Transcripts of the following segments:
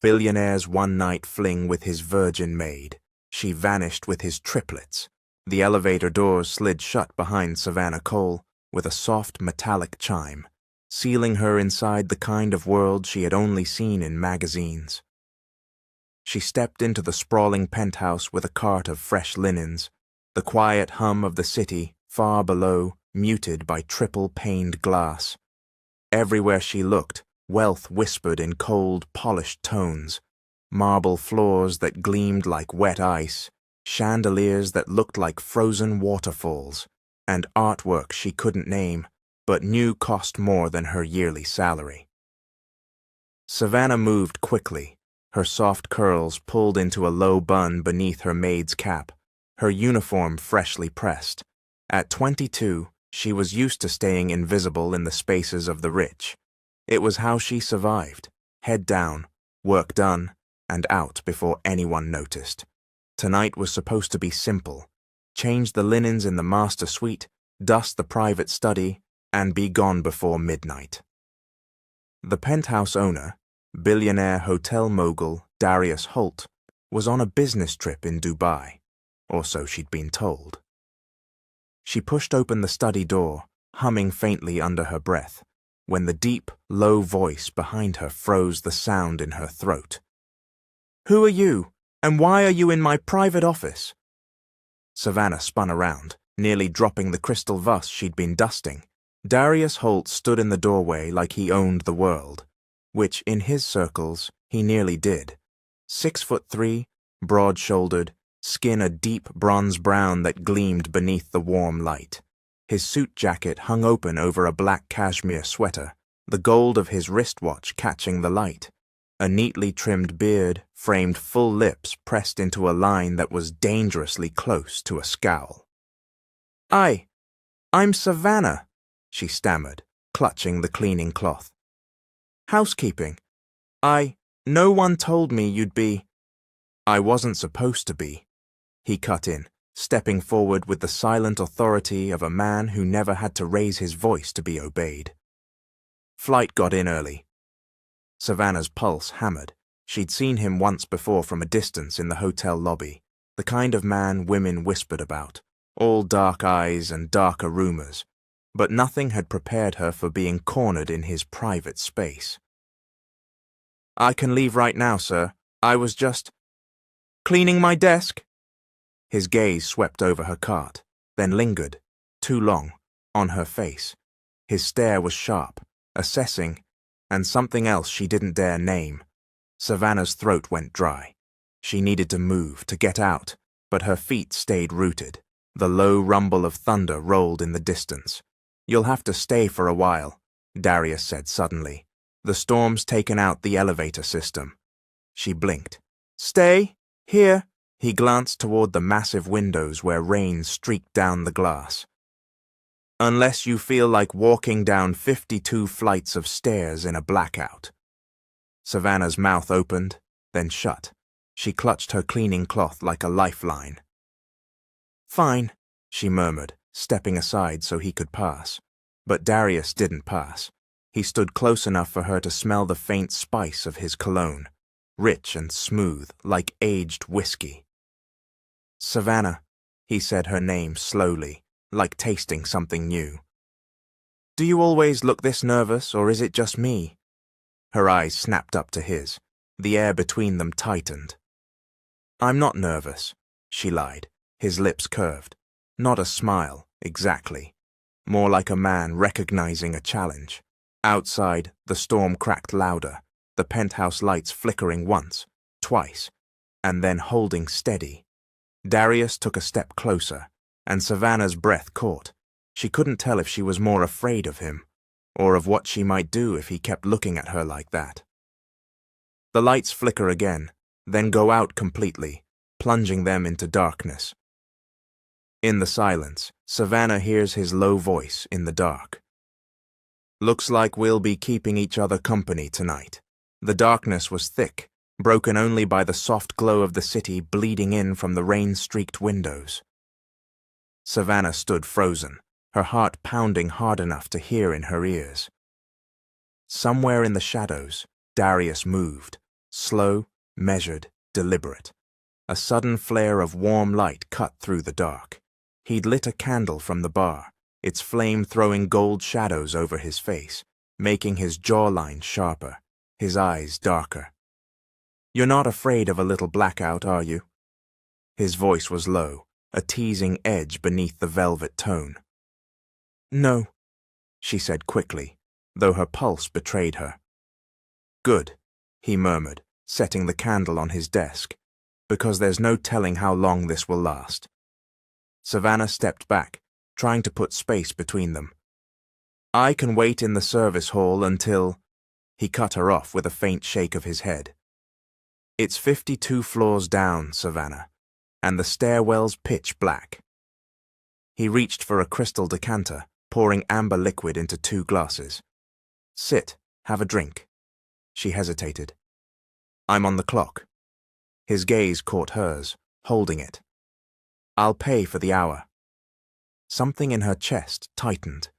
Billionaire's one-night fling with his virgin maid. She vanished with his triplets. The elevator doors slid shut behind Savannah Cole with a soft metallic chime, sealing her inside the kind of world she had only seen in magazines. She stepped into the sprawling penthouse with a cart of fresh linens, the quiet hum of the city far below, muted by triple-paned glass. Everywhere she looked, wealth whispered in cold, polished tones, marble floors that gleamed like wet ice, chandeliers that looked like frozen waterfalls, and artwork she couldn't name, but knew cost more than her yearly salary. Savannah moved quickly, her soft curls pulled into a low bun beneath her maid's cap, her uniform freshly pressed. At 22, she was used to staying invisible in the spaces of the rich. It was how she survived, head down, work done, and out before anyone noticed. Tonight was supposed to be simple. Change the linens in the master suite, dust the private study, and be gone before midnight. The penthouse owner, billionaire hotel mogul Darius Holt, was on a business trip in Dubai, or so she'd been told. She pushed open the study door, humming faintly under her breath, when the deep, low voice behind her froze the sound in her throat. "Who are you, and why are you in my private office?" Savannah spun around, nearly dropping the crystal vase she'd been dusting. Darius Holt stood in the doorway like he owned the world, which, in his circles, he nearly did. 6'3", broad-shouldered, skin a deep bronze brown that gleamed beneath the warm light. His suit jacket hung open over a black cashmere sweater, the gold of his wristwatch catching the light. A neatly trimmed beard framed full lips pressed into a line that was dangerously close to a scowl. I'm Savannah," she stammered, clutching the cleaning cloth. "Housekeeping. No one told me you'd be—" "I wasn't supposed to be," he cut in, stepping forward with the silent authority of a man who never had to raise his voice to be obeyed. "Flight got in early." Savannah's pulse hammered. She'd seen him once before from a distance in the hotel lobby, the kind of man women whispered about, all dark eyes and darker rumors, but nothing had prepared her for being cornered in his private space. "I can leave right now, sir. I was just cleaning my desk." His gaze swept over her cart, then lingered, too long, on her face. His stare was sharp, assessing, and something else she didn't dare name. Savannah's throat went dry. She needed to move, to get out, but her feet stayed rooted. The low rumble of thunder rolled in the distance. "You'll have to stay for a while," Darius said suddenly. "The storm's taken out the elevator system." She blinked. "Stay? Here?" He glanced toward the massive windows where rain streaked down the glass. "Unless you feel like walking down 52 flights of stairs in a blackout." Savannah's mouth opened, then shut. She clutched her cleaning cloth like a lifeline. "Fine," she murmured, stepping aside so he could pass. But Darius didn't pass. He stood close enough for her to smell the faint spice of his cologne, rich and smooth, like aged whiskey. "Savannah," he said her name slowly, like tasting something new. "Do you always look this nervous, or is it just me?" Her eyes snapped up to his. The air between them tightened. "I'm not nervous," she lied, his lips curved. Not a smile, exactly. More like a man recognizing a challenge. Outside, the storm cracked louder, the penthouse lights flickering once, twice, and then holding steady. Darius took a step closer, and Savannah's breath caught. She couldn't tell if she was more afraid of him, or of what she might do if he kept looking at her like that. The lights flicker again, then go out completely, plunging them into darkness. In the silence, Savannah hears his low voice in the dark. "Looks like we'll be keeping each other company tonight." The darkness was thick, broken only by the soft glow of the city bleeding in from the rain-streaked windows. Savannah stood frozen, her heart pounding hard enough to hear in her ears. Somewhere in the shadows, Darius moved, slow, measured, deliberate. A sudden flare of warm light cut through the dark. He'd lit a candle from the bar, its flame throwing gold shadows over his face, making his jawline sharper, his eyes darker. "You're not afraid of a little blackout, are you?" His voice was low, a teasing edge beneath the velvet tone. "No," she said quickly, though her pulse betrayed her. "Good," he murmured, setting the candle on his desk, "because there's no telling how long this will last." Savannah stepped back, trying to put space between them. "I can wait in the service hall until—" He cut her off with a faint shake of his head. "It's 52 floors down, Savannah, and the stairwell's pitch black." He reached for a crystal decanter, pouring amber liquid into 2 glasses. "Sit, have a drink." She hesitated. "I'm on the clock." His gaze caught hers, holding it. "I'll pay for the hour." Something in her chest tightened.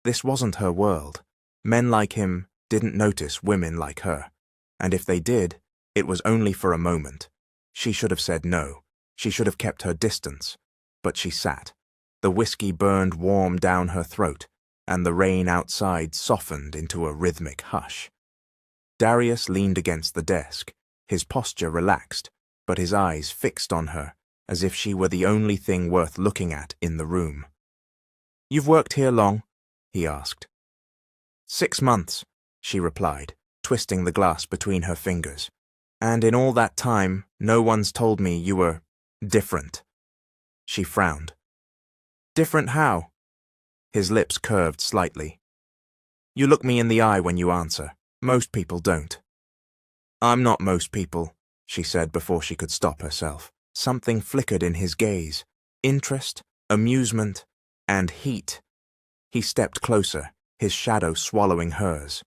This wasn't her world. Men like him didn't notice women like her. And if they did, it was only for a moment. She should have said no. She should have kept her distance. But she sat. The whiskey burned warm down her throat, and the rain outside softened into a rhythmic hush. Darius leaned against the desk, his posture relaxed, but his eyes fixed on her, as if she were the only thing worth looking at in the room. "You've worked here long?" he asked. 6 months, she replied, twisting the glass between her fingers. "And in all that time, no one's told me you were different." She frowned. "Different how?" His lips curved slightly. "You look me in the eye when you answer. Most people don't." "I'm not most people," she said before she could stop herself. Something flickered in his gaze. Interest, amusement, and heat. He stepped closer, his shadow swallowing hers.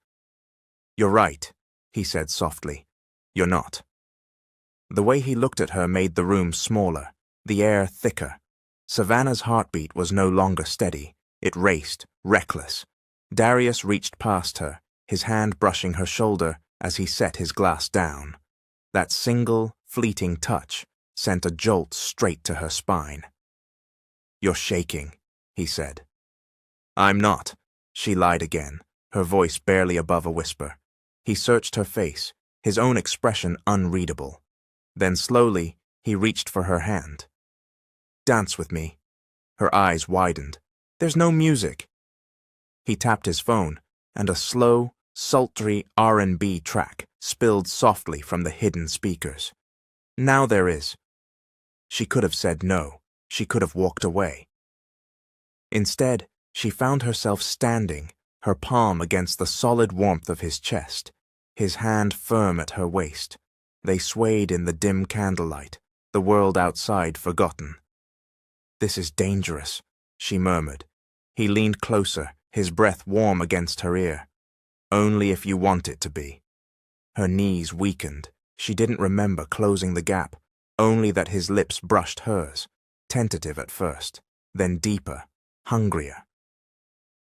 "You're right," he said softly. "You're not." The way he looked at her made the room smaller, the air thicker. Savannah's heartbeat was no longer steady. It raced, reckless. Darius reached past her, his hand brushing her shoulder as he set his glass down. That single, fleeting touch sent a jolt straight to her spine. "You're shaking," he said. "I'm not," she lied again, her voice barely above a whisper. He searched her face, his own expression unreadable. Then slowly, he reached for her hand. "Dance with me." Her eyes widened. "There's no music." He tapped his phone, and a slow, sultry R&B track spilled softly from the hidden speakers. "Now there is." She could have said no. She could have walked away. Instead, she found herself standing, her palm against the solid warmth of his chest, his hand firm at her waist. They swayed in the dim candlelight, the world outside forgotten. "This is dangerous," she murmured. He leaned closer, his breath warm against her ear. "Only if you want it to be." Her knees weakened. She didn't remember closing the gap, only that his lips brushed hers, tentative at first, then deeper, hungrier.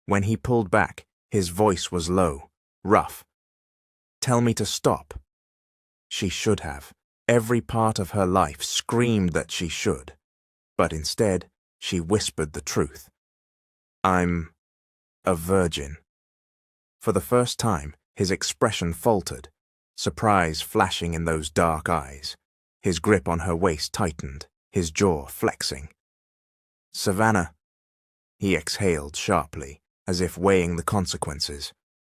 When he pulled back, his voice was low, rough. "Tell me to stop." She should have. Every part of her life screamed that she should. But instead, she whispered the truth. "I'm a virgin." For the first time, his expression faltered, surprise flashing in those dark eyes. His grip on her waist tightened, his jaw flexing. "Savannah," he exhaled sharply, as if weighing the consequences.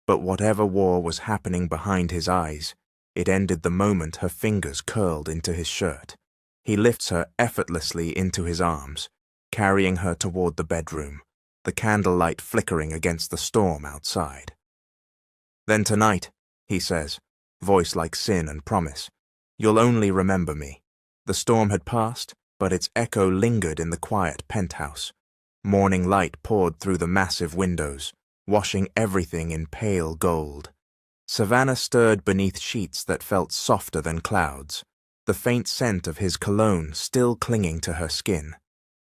But whatever war was happening behind his eyes, it ended the moment her fingers curled into his shirt. He lifts her effortlessly into his arms, carrying her toward the bedroom, the candlelight flickering against the storm outside. "Then tonight," he says, voice like sin and promise, "you'll only remember me." The storm had passed, but its echo lingered in the quiet penthouse. Morning light poured through the massive windows, washing everything in pale gold. Savannah stirred beneath sheets that felt softer than clouds, the faint scent of his cologne still clinging to her skin.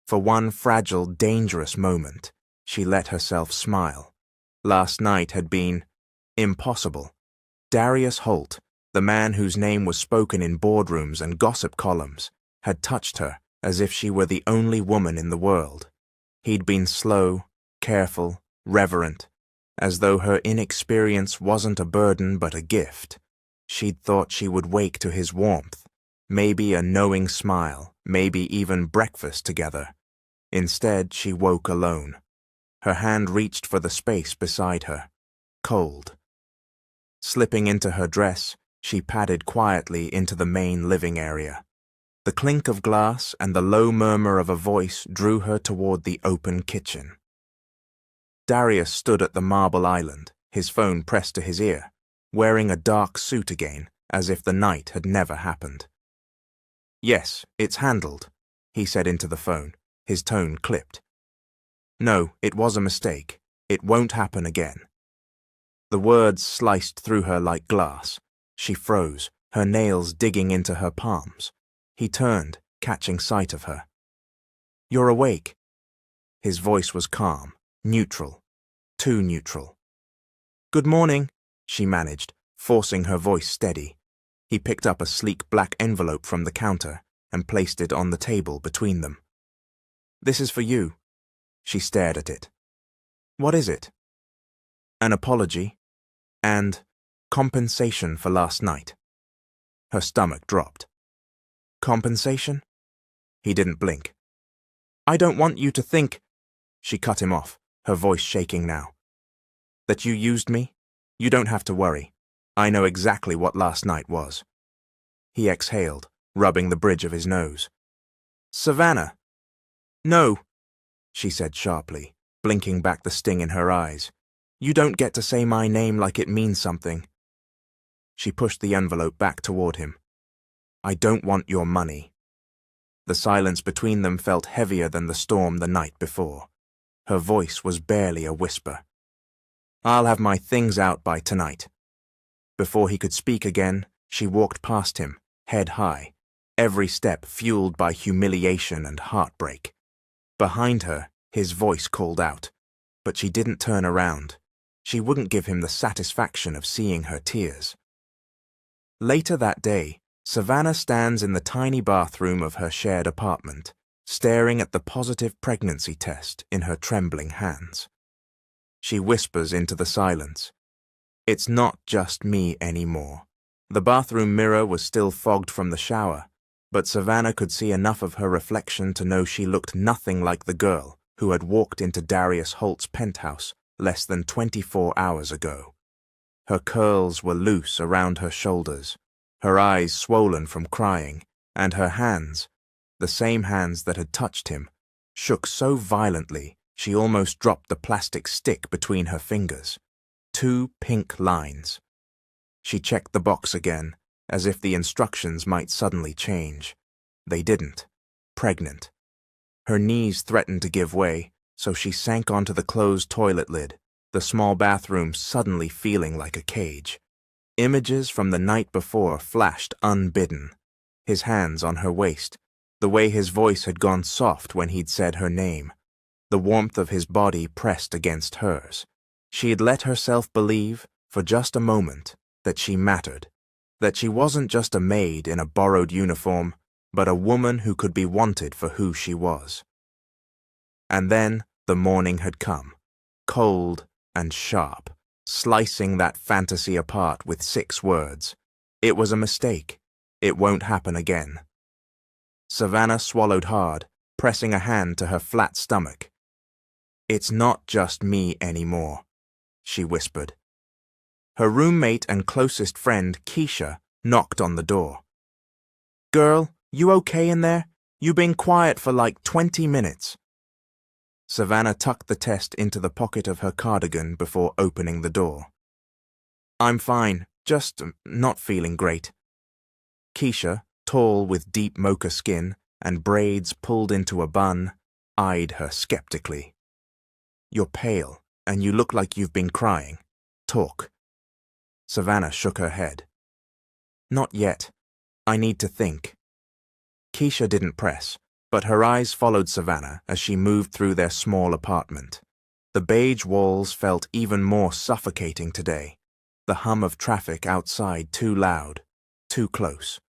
For one fragile, dangerous moment, she let herself smile. Last night had been impossible. Darius Holt, The man whose name was spoken in boardrooms and gossip columns had touched her as if she were the only woman in the world. He'd been slow, careful, reverent, as though her inexperience wasn't a burden but a gift. She'd thought she would wake to his warmth, maybe a knowing smile, maybe even breakfast together. Instead, she woke alone. Her hand reached for the space beside her. Cold. Slipping into her dress, she padded quietly into the main living area. The clink of glass and the low murmur of a voice drew her toward the open kitchen. Darius stood at the marble island, his phone pressed to his ear, wearing a dark suit again, as if the night had never happened. "Yes, it's handled," he said into the phone, his tone clipped. "No, it was a mistake. It won't happen again." The words sliced through her like glass. She froze, her nails digging into her palms. He turned, catching sight of her. "You're awake." His voice was calm, neutral, too neutral. "Good morning," she managed, forcing her voice steady. He picked up a sleek black envelope from the counter and placed it on the table between them. "This is for you." She stared at it. "What is it?" "An apology and compensation for last night." Her stomach dropped. "Compensation?" He didn't blink. "I don't want you to think—" She cut him off, her voice shaking now. "That you used me? You don't have to worry. I know exactly what last night was." He exhaled, rubbing the bridge of his nose. "Savannah." "No," she said sharply, blinking back the sting in her eyes. "You don't get to say my name like it means something." She pushed the envelope back toward him. "I don't want your money." The silence between them felt heavier than the storm the night before. Her voice was barely a whisper. "I'll have my things out by tonight." Before he could speak again, she walked past him, head high, every step fueled by humiliation and heartbreak. Behind her, his voice called out, but she didn't turn around. She wouldn't give him the satisfaction of seeing her tears. Later that day, Savannah stands in the tiny bathroom of her shared apartment, staring at the positive pregnancy test in her trembling hands. She whispers into the silence, "It's not just me anymore." The bathroom mirror was still fogged from the shower, but Savannah could see enough of her reflection to know she looked nothing like the girl who had walked into Darius Holt's penthouse less than 24 hours ago. Her curls were loose around her shoulders, her eyes swollen from crying, and her hands, the same hands that had touched him, shook so violently she almost dropped the plastic stick between her fingers. 2 pink lines. She checked the box again, as if the instructions might suddenly change. They didn't. Pregnant. Her knees threatened to give way, so she sank onto the closed toilet lid, the small bathroom suddenly feeling like a cage. Images from the night before flashed unbidden. His hands on her waist, the way his voice had gone soft when he'd said her name, the warmth of his body pressed against hers. She had let herself believe, for just a moment, that she mattered, that she wasn't just a maid in a borrowed uniform, but a woman who could be wanted for who she was. And then the morning had come, cold and sharp, slicing that fantasy apart with 6 words. It was a mistake. It won't happen again. Savannah swallowed hard, pressing a hand to her flat stomach. "It's not just me anymore," she whispered. Her roommate and closest friend, Keisha, knocked on the door. "Girl, you okay in there? You been quiet for like 20 minutes. Savannah tucked the test into the pocket of her cardigan before opening the door. "I'm fine, just not feeling great." Keisha, tall with deep mocha skin and braids pulled into a bun, eyed her skeptically. "You're pale, and you look like you've been crying. Talk." Savannah shook her head. "Not yet. I need to think." Keisha didn't press, but her eyes followed Savannah as she moved through their small apartment. The beige walls felt even more suffocating today, the hum of traffic outside too loud, too close.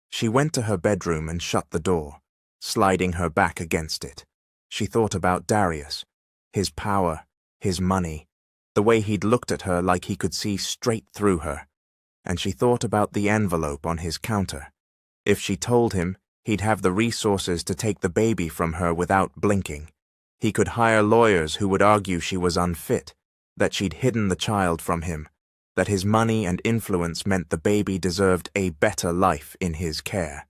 She went to her bedroom and shut the door, sliding her back against it. She thought about Darius, his power, his money, the way he'd looked at her like he could see straight through her. And she thought about the envelope on his counter. If she told him, he'd have the resources to take the baby from her without blinking. He could hire lawyers who would argue she was unfit, that she'd hidden the child from him, that his money and influence meant the baby deserved a better life in his care.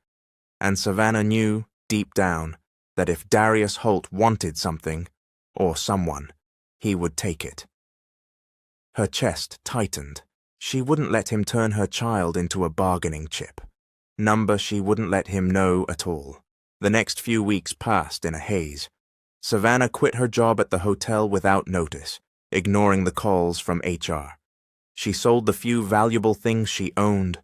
And Savannah knew, deep down, that if Darius Holt wanted something, or someone, he would take it. Her chest tightened. She wouldn't let him turn her child into a bargaining chip. Number she wouldn't let him know at all. The next few weeks passed in a haze. Savannah quit her job at the hotel without notice, ignoring the calls from HR. She sold the few valuable things she owned,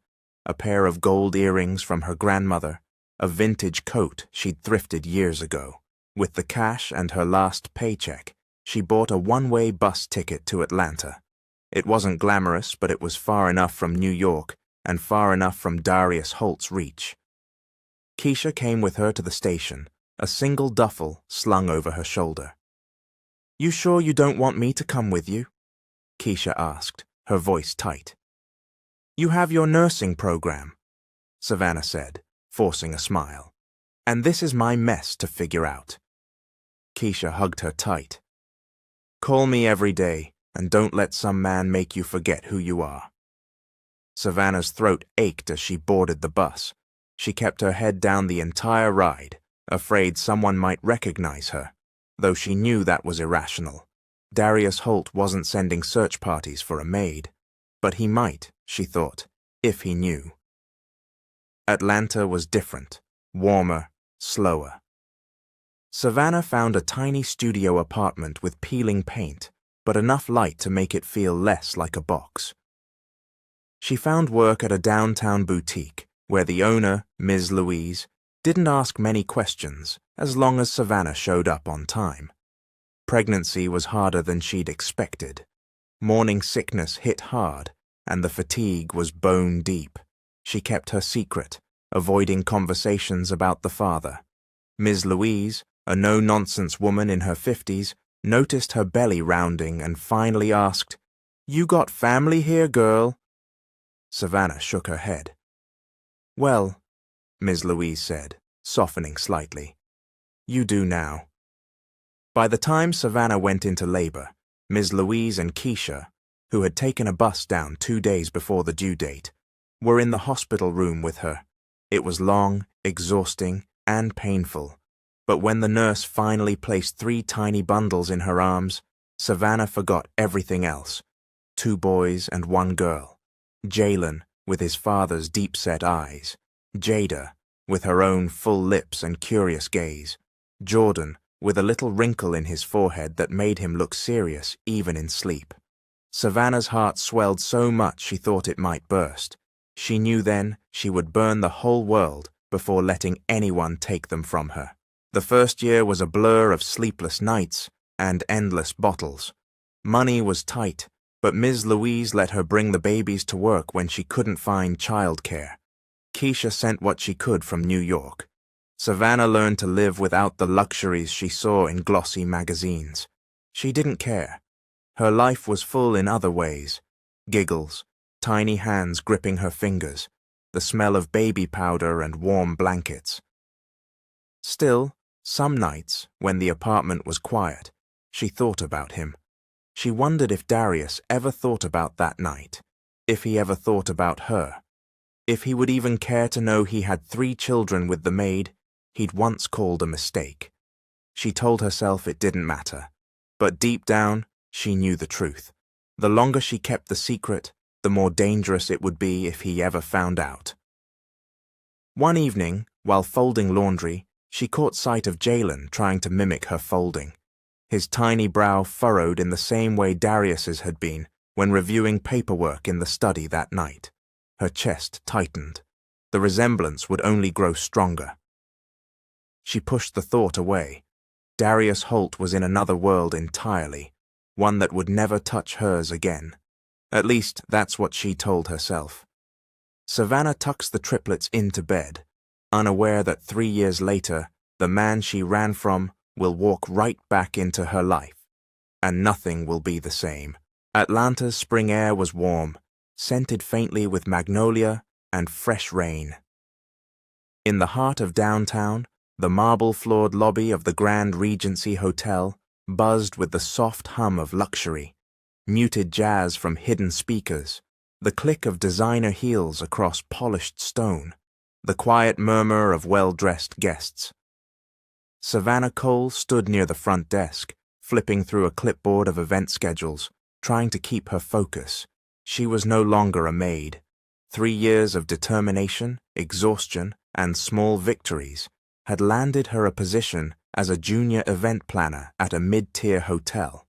a pair of gold earrings from her grandmother, a vintage coat she'd thrifted years ago. With the cash and her last paycheck, she bought a one-way bus ticket to Atlanta. It wasn't glamorous, but it was far enough from New York and far enough from Darius Holt's reach. Keisha came with her to the station, a single duffel slung over her shoulder. "You sure you don't want me to come with you?" Keisha asked, her voice tight. "You have your nursing program," Savannah said, forcing a smile. "And this is my mess to figure out." Keisha hugged her tight. "Call me every day, and don't let some man make you forget who you are." Savannah's throat ached as she boarded the bus. She kept her head down the entire ride, afraid someone might recognize her, though she knew that was irrational. Darius Holt wasn't sending search parties for a maid, but he might, she thought, if he knew. Atlanta was different, warmer, slower. Savannah found a tiny studio apartment with peeling paint, but enough light to make it feel less like a box. She found work at a downtown boutique, where the owner, Ms. Louise, didn't ask many questions as long as Savannah showed up on time. Pregnancy was harder than she'd expected. Morning sickness hit hard, and the fatigue was bone deep. She kept her secret, avoiding conversations about the father. Ms. Louise, a no-nonsense woman in her 50s, noticed her belly rounding and finally asked, "You got family here, girl?" Savannah shook her head. "Well," Ms. Louise said, softening slightly, "you do now." By the time Savannah went into labor, Ms. Louise and Keisha, who had taken a bus down 2 days before the due date, were in the hospital room with her. It was long, exhausting, and painful, but when the nurse finally placed 3 tiny bundles in her arms, Savannah forgot everything else. 2 boys and 1 girl. Jalen, with his father's deep-set eyes. Jada, with her own full lips and curious gaze. Jordan, with a little wrinkle in his forehead that made him look serious even in sleep. Savannah's heart swelled so much she thought it might burst. She knew then she would burn the whole world before letting anyone take them from her. The first year was a blur of sleepless nights and endless bottles. Money was tight, but Ms. Louise let her bring the babies to work when she couldn't find childcare. Keisha sent what she could from New York. Savannah learned to live without the luxuries she saw in glossy magazines. She didn't care. Her life was full in other ways. Giggles, tiny hands gripping her fingers, the smell of baby powder and warm blankets. Still, some nights, when the apartment was quiet, she thought about him. She wondered if Darius ever thought about that night, if he ever thought about her, if he would even care to know he had 3 children with the maid he'd once called a mistake. She told herself it didn't matter, but deep down, she knew the truth. The longer she kept the secret, the more dangerous it would be if he ever found out. One evening, while folding laundry, she caught sight of Jalen trying to mimic her folding. His tiny brow furrowed in the same way Darius's had been when reviewing paperwork in the study that night. Her chest tightened. The resemblance would only grow stronger. She pushed the thought away. Darius Holt was in another world entirely, one that would never touch hers again. At least, that's what she told herself. Savannah tucks the triplets into bed, unaware that 3 years later, the man she ran from will walk right back into her life, and nothing will be the same. Atlanta's spring air was warm, scented faintly with magnolia and fresh rain. In the heart of downtown, the marble-floored lobby of the Grand Regency Hotel buzzed with the soft hum of luxury, muted jazz from hidden speakers, the click of designer heels across polished stone, the quiet murmur of well-dressed guests. Savannah Cole stood near the front desk, flipping through a clipboard of event schedules, trying to keep her focus. She was no longer a maid. 3 years of determination, exhaustion, and small victories had landed her a position as a junior event planner at a mid-tier hotel,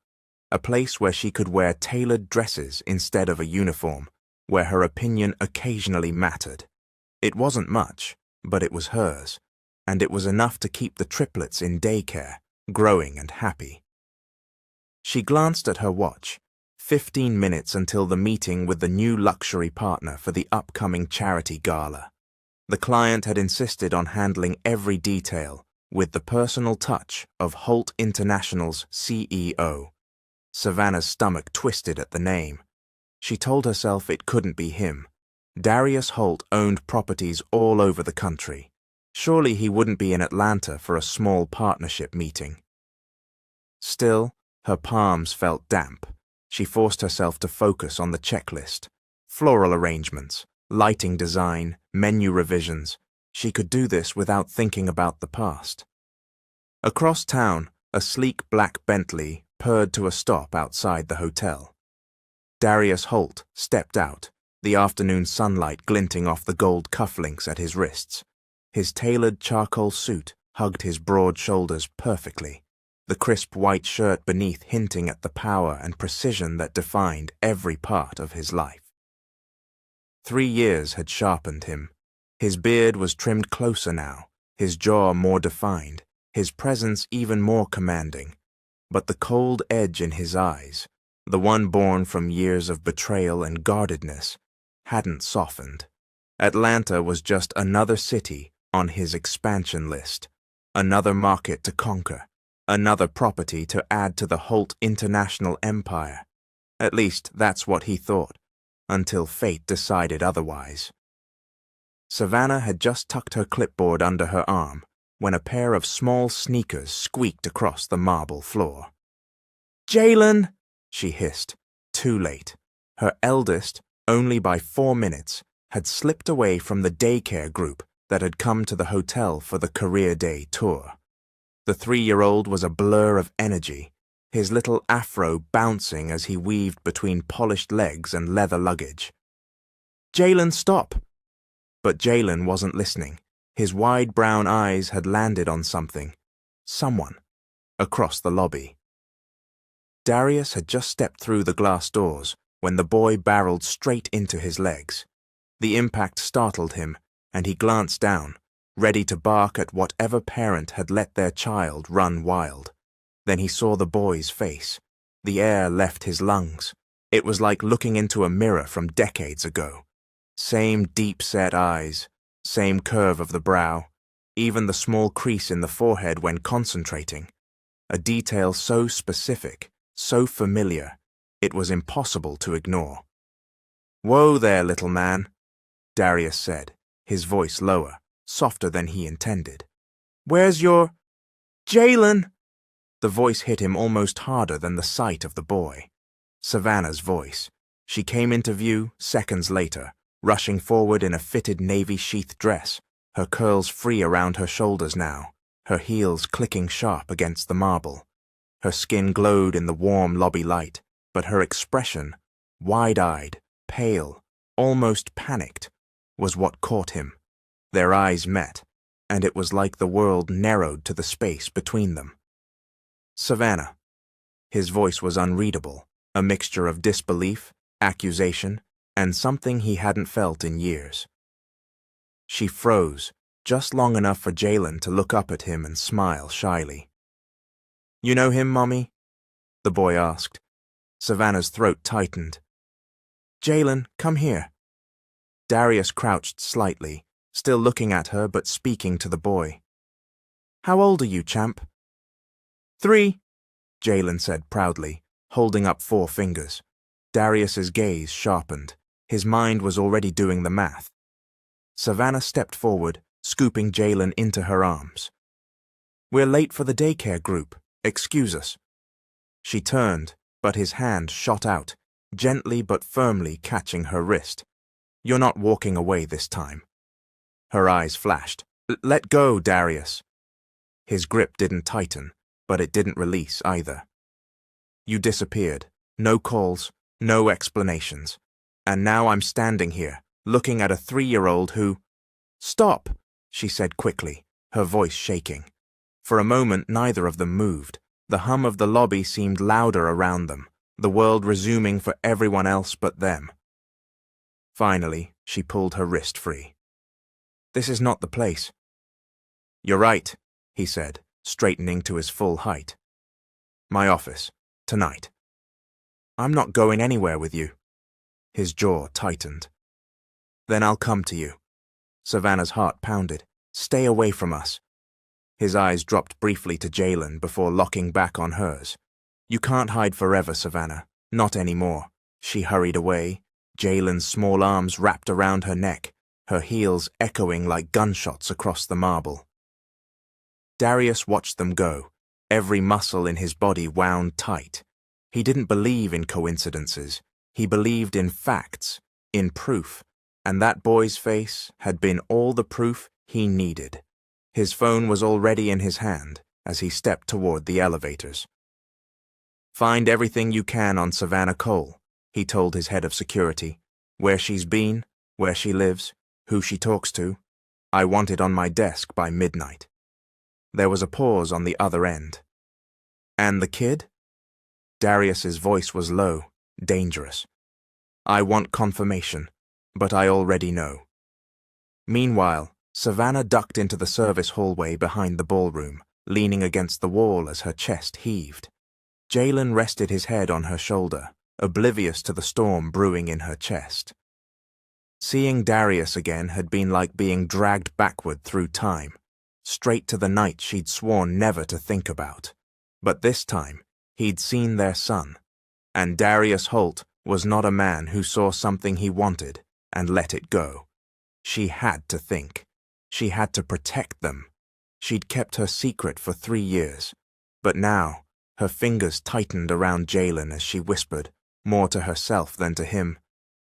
a place where she could wear tailored dresses instead of a uniform, where her opinion occasionally mattered. It wasn't much, but it was hers, and it was enough to keep the triplets in daycare, growing and happy. She glanced at her watch. 15 minutes until the meeting with the new luxury partner for the upcoming charity gala. The client had insisted on handling every detail with the personal touch of Holt International's CEO. Savannah's stomach twisted at the name. She told herself it couldn't be him. Darius Holt owned properties all over the country. Surely he wouldn't be in Atlanta for a small partnership meeting. Still, her palms felt damp. She forced herself to focus on the checklist. Floral arrangements, lighting design, menu revisions. She could do this without thinking about the past. Across town, a sleek black Bentley purred to a stop outside the hotel. Darius Holt stepped out, the afternoon sunlight glinting off the gold cufflinks at his wrists. His tailored charcoal suit hugged his broad shoulders perfectly, the crisp white shirt beneath hinting at the power and precision that defined every part of his life. 3 years had sharpened him. His beard was trimmed closer now, his jaw more defined, his presence even more commanding. But the cold edge in his eyes, the one born from years of betrayal and guardedness, hadn't softened. Atlanta was just another city on his expansion list, another market to conquer, another property to add to the Holt International empire. At least that's what he thought, until fate decided otherwise. Savannah had just tucked her clipboard under her arm when a pair of small sneakers squeaked across the marble floor. "Jalen!" she hissed. Too late. Her eldest, only by 4 minutes, had slipped away from the daycare group that had come to the hotel for the career day tour. The 3-year-old was a blur of energy, his little afro bouncing as he weaved between polished legs and leather luggage. "Jalen, stop!" But Jalen wasn't listening. His wide brown eyes had landed on something. Someone. Across the lobby. Darius had just stepped through the glass doors when the boy barreled straight into his legs. The impact startled him, and he glanced down, ready to bark at whatever parent had let their child run wild. Then he saw the boy's face. The air left his lungs. It was like looking into a mirror from decades ago. Same deep-set eyes, same curve of the brow, even the small crease in the forehead when concentrating. A detail so specific, so familiar, it was impossible to ignore. "Whoa there, little man," Darius said, his voice lower, softer than he intended. "Where's your... Jalen!" The voice hit him almost harder than the sight of the boy. Savannah's voice. She came into view seconds later, rushing forward in a fitted navy sheath dress, her curls free around her shoulders now, her heels clicking sharp against the marble. Her skin glowed in the warm lobby light, but her expression, wide-eyed, pale, almost panicked, was what caught him. Their eyes met, and it was like the world narrowed to the space between them. "Savannah." His voice was unreadable, a mixture of disbelief, accusation, and something he hadn't felt in years. She froze, just long enough for Jalen to look up at him and smile shyly. "You know him, Mommy?" the boy asked. Savannah's throat tightened. "Jalen, come here." Darius crouched slightly, still looking at her but speaking to the boy. "How old are you, champ?" "3," Jalen said proudly, holding up 4 fingers. Darius's gaze sharpened. His mind was already doing the math. Savannah stepped forward, scooping Jalen into her arms. "We're late for the daycare group. Excuse us." She turned, but his hand shot out, gently but firmly catching her wrist. "You're not walking away this time." Her eyes flashed. "Let go, Darius." His grip didn't tighten, but it didn't release either. "You disappeared. No calls, no explanations. And now I'm standing here, looking at a 3-year-old who—" "Stop," she said quickly, her voice shaking. For a moment neither of them moved. The hum of the lobby seemed louder around them, the world resuming for everyone else but them. Finally, she pulled her wrist free. "This is not the place." "You're right," he said, straightening to his full height. "My office, tonight." "I'm not going anywhere with you." His jaw tightened. "Then I'll come to you." Savannah's heart pounded. "Stay away from us." His eyes dropped briefly to Jalen before locking back on hers. "You can't hide forever, Savannah. Not anymore." She hurried away, Jalen's small arms wrapped around her neck, her heels echoing like gunshots across the marble. Darius watched them go, every muscle in his body wound tight. He didn't believe in coincidences. He believed in facts, in proof, and that boy's face had been all the proof he needed. His phone was already in his hand as he stepped toward the elevators. "Find everything you can on Savannah Cole," he told his head of security. "Where she's been, where she lives, who she talks to. I want it on my desk by midnight." There was a pause on the other end. "And the kid?" Darius's voice was low, dangerous. "I want confirmation, but I already know." Meanwhile, Savannah ducked into the service hallway behind the ballroom, leaning against the wall as her chest heaved. Jalen rested his head on her shoulder, oblivious to the storm brewing in her chest. Seeing Darius again had been like being dragged backward through time, straight to the night she'd sworn never to think about. But this time, he'd seen their son, and Darius Holt was not a man who saw something he wanted and let it go. She had to think. She had to protect them. She'd kept her secret for 3 years, but now her fingers tightened around Jalen as she whispered, more to herself than to him,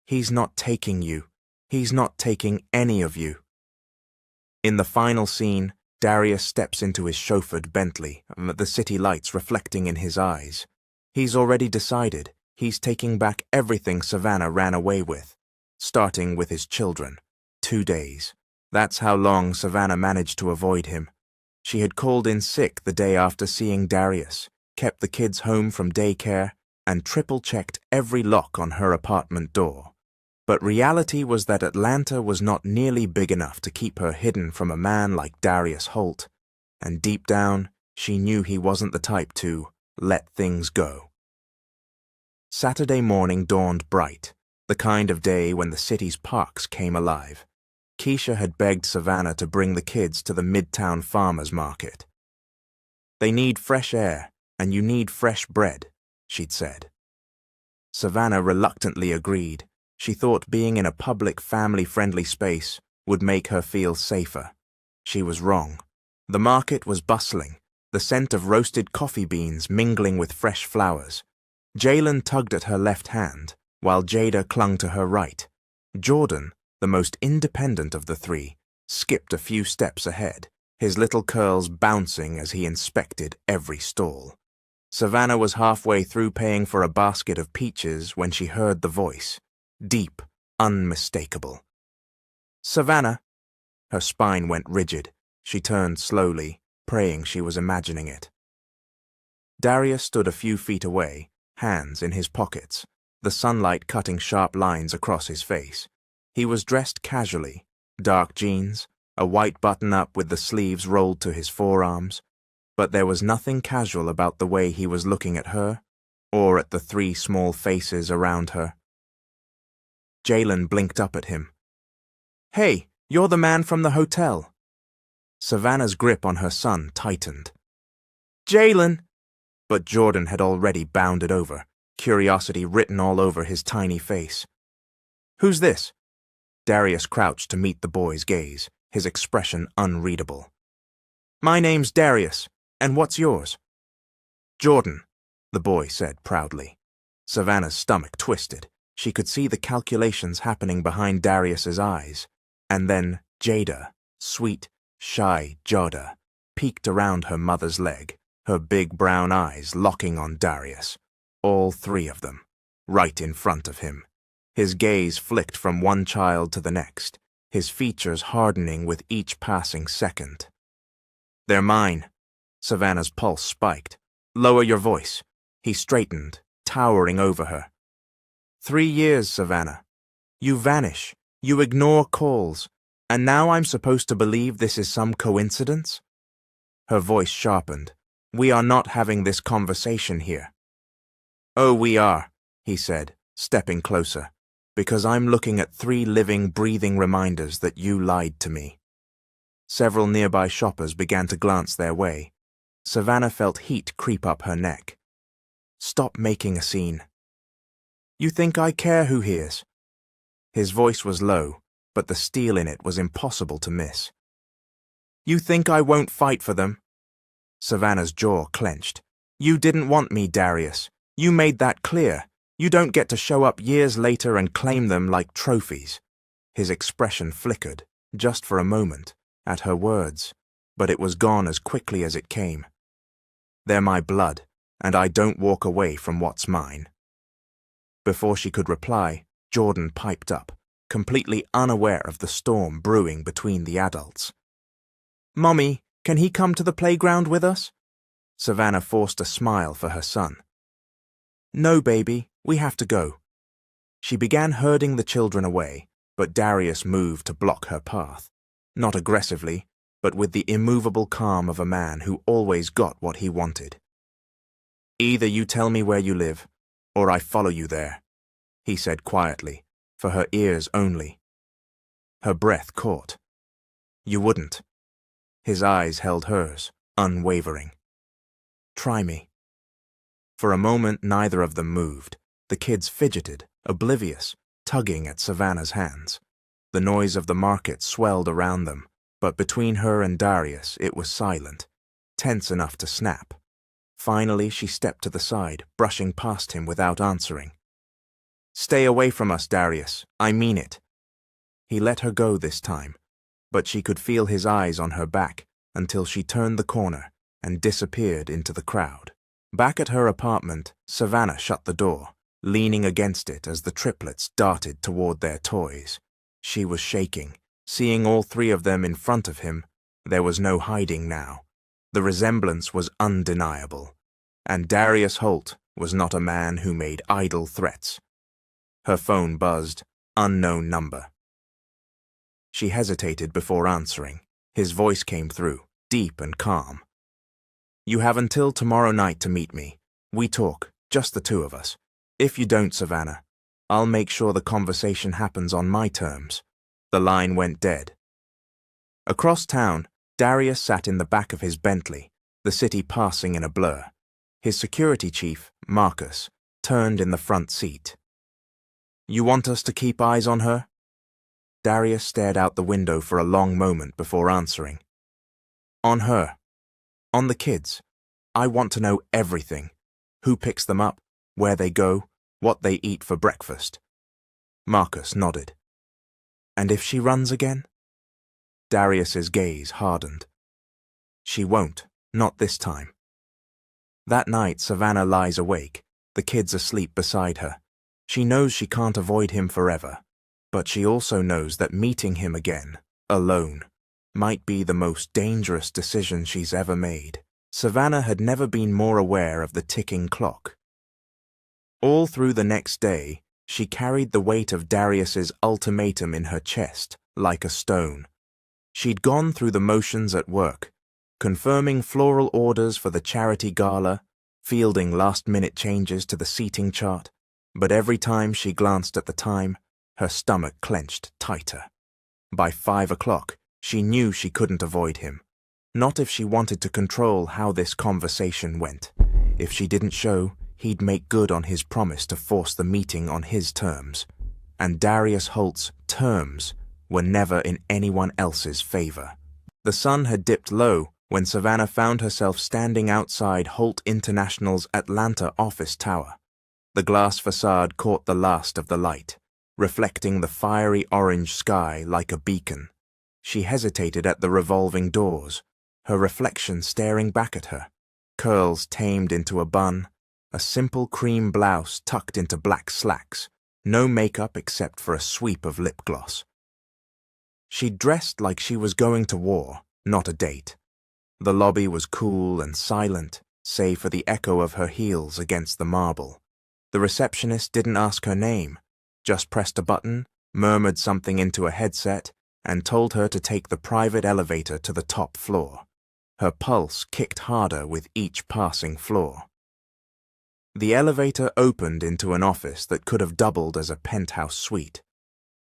"He's not taking you. He's not taking any of you." In the final scene, Darius steps into his chauffeured Bentley, the city lights reflecting in his eyes. He's already decided he's taking back everything Savannah ran away with, starting with his children. 2 days. That's how long Savannah managed to avoid him. She had called in sick the day after seeing Darius, kept the kids home from daycare, and triple-checked every lock on her apartment door. But reality was that Atlanta was not nearly big enough to keep her hidden from a man like Darius Holt, and deep down, she knew he wasn't the type to let things go. Saturday morning dawned bright, the kind of day when the city's parks came alive. Keisha had begged Savannah to bring the kids to the Midtown Farmers Market. "They need fresh air, and you need fresh bread," she'd said. Savannah reluctantly agreed. She thought being in a public, family-friendly space would make her feel safer. She was wrong. The market was bustling, the scent of roasted coffee beans mingling with fresh flowers. Jalen tugged at her left hand, while Jada clung to her right. Jordan, the most independent of the 3, skipped a few steps ahead, his little curls bouncing as he inspected every stall. Savannah was halfway through paying for a basket of peaches when she heard the voice. Deep, unmistakable. "Savannah!" Her spine went rigid. She turned slowly, praying she was imagining it. Darius stood a few feet away, hands in his pockets, the sunlight cutting sharp lines across his face. He was dressed casually, dark jeans, a white button-up with the sleeves rolled to his forearms, but there was nothing casual about the way he was looking at her, or at the 3 small faces around her. Jalen blinked up at him. Hey, you're the man from the hotel. Savannah's grip on her son tightened. Jalen! But Jordan had already bounded over, curiosity written all over his tiny face. Who's this? Darius crouched to meet the boy's gaze, his expression unreadable. My name's Darius, and what's yours? Jordan, the boy said proudly. Savannah's stomach twisted. She could see the calculations happening behind Darius's eyes. And then Jada, sweet, shy Jada, peeked around her mother's leg, her big brown eyes locking on Darius. All three of them, right in front of him. His gaze flicked from one child to the next, his features hardening with each passing second. They're mine. Savannah's pulse spiked. Lower your voice. He straightened, towering over her. 3 years, Savannah. You vanish. You ignore calls. And now I'm supposed to believe this is some coincidence? Her voice sharpened. We are not having this conversation here. Oh, we are, he said, stepping closer, because I'm looking at 3 living, breathing reminders that you lied to me. Several nearby shoppers began to glance their way. Savannah felt heat creep up her neck. Stop making a scene. You think I care who hears? His voice was low, but the steel in it was impossible to miss. You think I won't fight for them? Savannah's jaw clenched. You didn't want me, Darius. You made that clear. You don't get to show up years later and claim them like trophies. His expression flickered, just for a moment, at her words, but it was gone as quickly as it came. They're my blood, and I don't walk away from what's mine. Before she could reply, Jordan piped up, completely unaware of the storm brewing between the adults. Mommy, can he come to the playground with us? Savannah forced a smile for her son. No, baby, we have to go. She began herding the children away, but Darius moved to block her path. Not aggressively, but with the immovable calm of a man who always got what he wanted. Either you tell me where you live, or I follow you there, he said quietly, for her ears only. Her breath caught. You wouldn't. His eyes held hers, unwavering. Try me. For a moment, neither of them moved. The kids fidgeted, oblivious, tugging at Savannah's hands. The noise of the market swelled around them, but between her and Darius it was silent, tense enough to snap. Finally, she stepped to the side, brushing past him without answering. Stay away from us, Darius. I mean it. He let her go this time, but she could feel his eyes on her back until she turned the corner and disappeared into the crowd. Back at her apartment, Savannah shut the door, leaning against it as the triplets darted toward their toys. She was shaking. Seeing all 3 of them in front of him, there was no hiding now. The resemblance was undeniable, and Darius Holt was not a man who made idle threats. Her phone buzzed, unknown number. She hesitated before answering. His voice came through, deep and calm. You have until tomorrow night to meet me. We talk, just the 2 of us. If you don't, Savannah, I'll make sure the conversation happens on my terms. The line went dead. Across town, Darius sat in the back of his Bentley, the city passing in a blur. His security chief, Marcus, turned in the front seat. You want us to keep eyes on her? Darius stared out the window for a long moment before answering. On her. On the kids. I want to know everything. Who picks them up, where they go, what they eat for breakfast. Marcus nodded. And if she runs again? Darius's gaze hardened. She won't, not this time. That night, Savannah lies awake, the kids asleep beside her. She knows she can't avoid him forever, but she also knows that meeting him again, alone, might be the most dangerous decision she's ever made. Savannah had never been more aware of the ticking clock. All through the next day, she carried the weight of Darius's ultimatum in her chest, like a stone. She'd gone through the motions at work, confirming floral orders for the charity gala, fielding last-minute changes to the seating chart, but every time she glanced at the time, her stomach clenched tighter. By 5 o'clock, she knew she couldn't avoid him. Not if she wanted to control how this conversation went. If she didn't show, he'd make good on his promise to force the meeting on his terms. And Darius Holt's terms were never in anyone else's favor. The sun had dipped low when Savannah found herself standing outside Holt International's Atlanta office tower. The glass facade caught the last of the light, reflecting the fiery orange sky like a beacon. She hesitated at the revolving doors, her reflection staring back at her, curls tamed into a bun, a simple cream blouse tucked into black slacks, no makeup except for a sweep of lip gloss. She dressed like she was going to war, not a date. The lobby was cool and silent, save for the echo of her heels against the marble. The receptionist didn't ask her name, just pressed a button, murmured something into a headset, and told her to take the private elevator to the top floor. Her pulse kicked harder with each passing floor. The elevator opened into an office that could have doubled as a penthouse suite.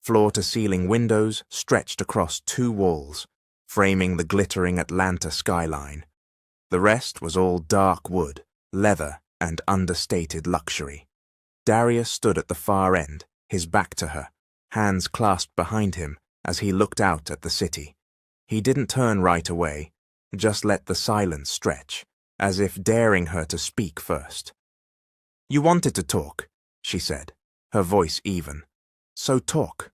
Floor-to-ceiling windows stretched across 2 walls, framing the glittering Atlanta skyline. The rest was all dark wood, leather, and understated luxury. Darius stood at the far end, his back to her, hands clasped behind him as he looked out at the city. He didn't turn right away, just let the silence stretch, as if daring her to speak first. "You wanted to talk," she said, her voice even. "So talk."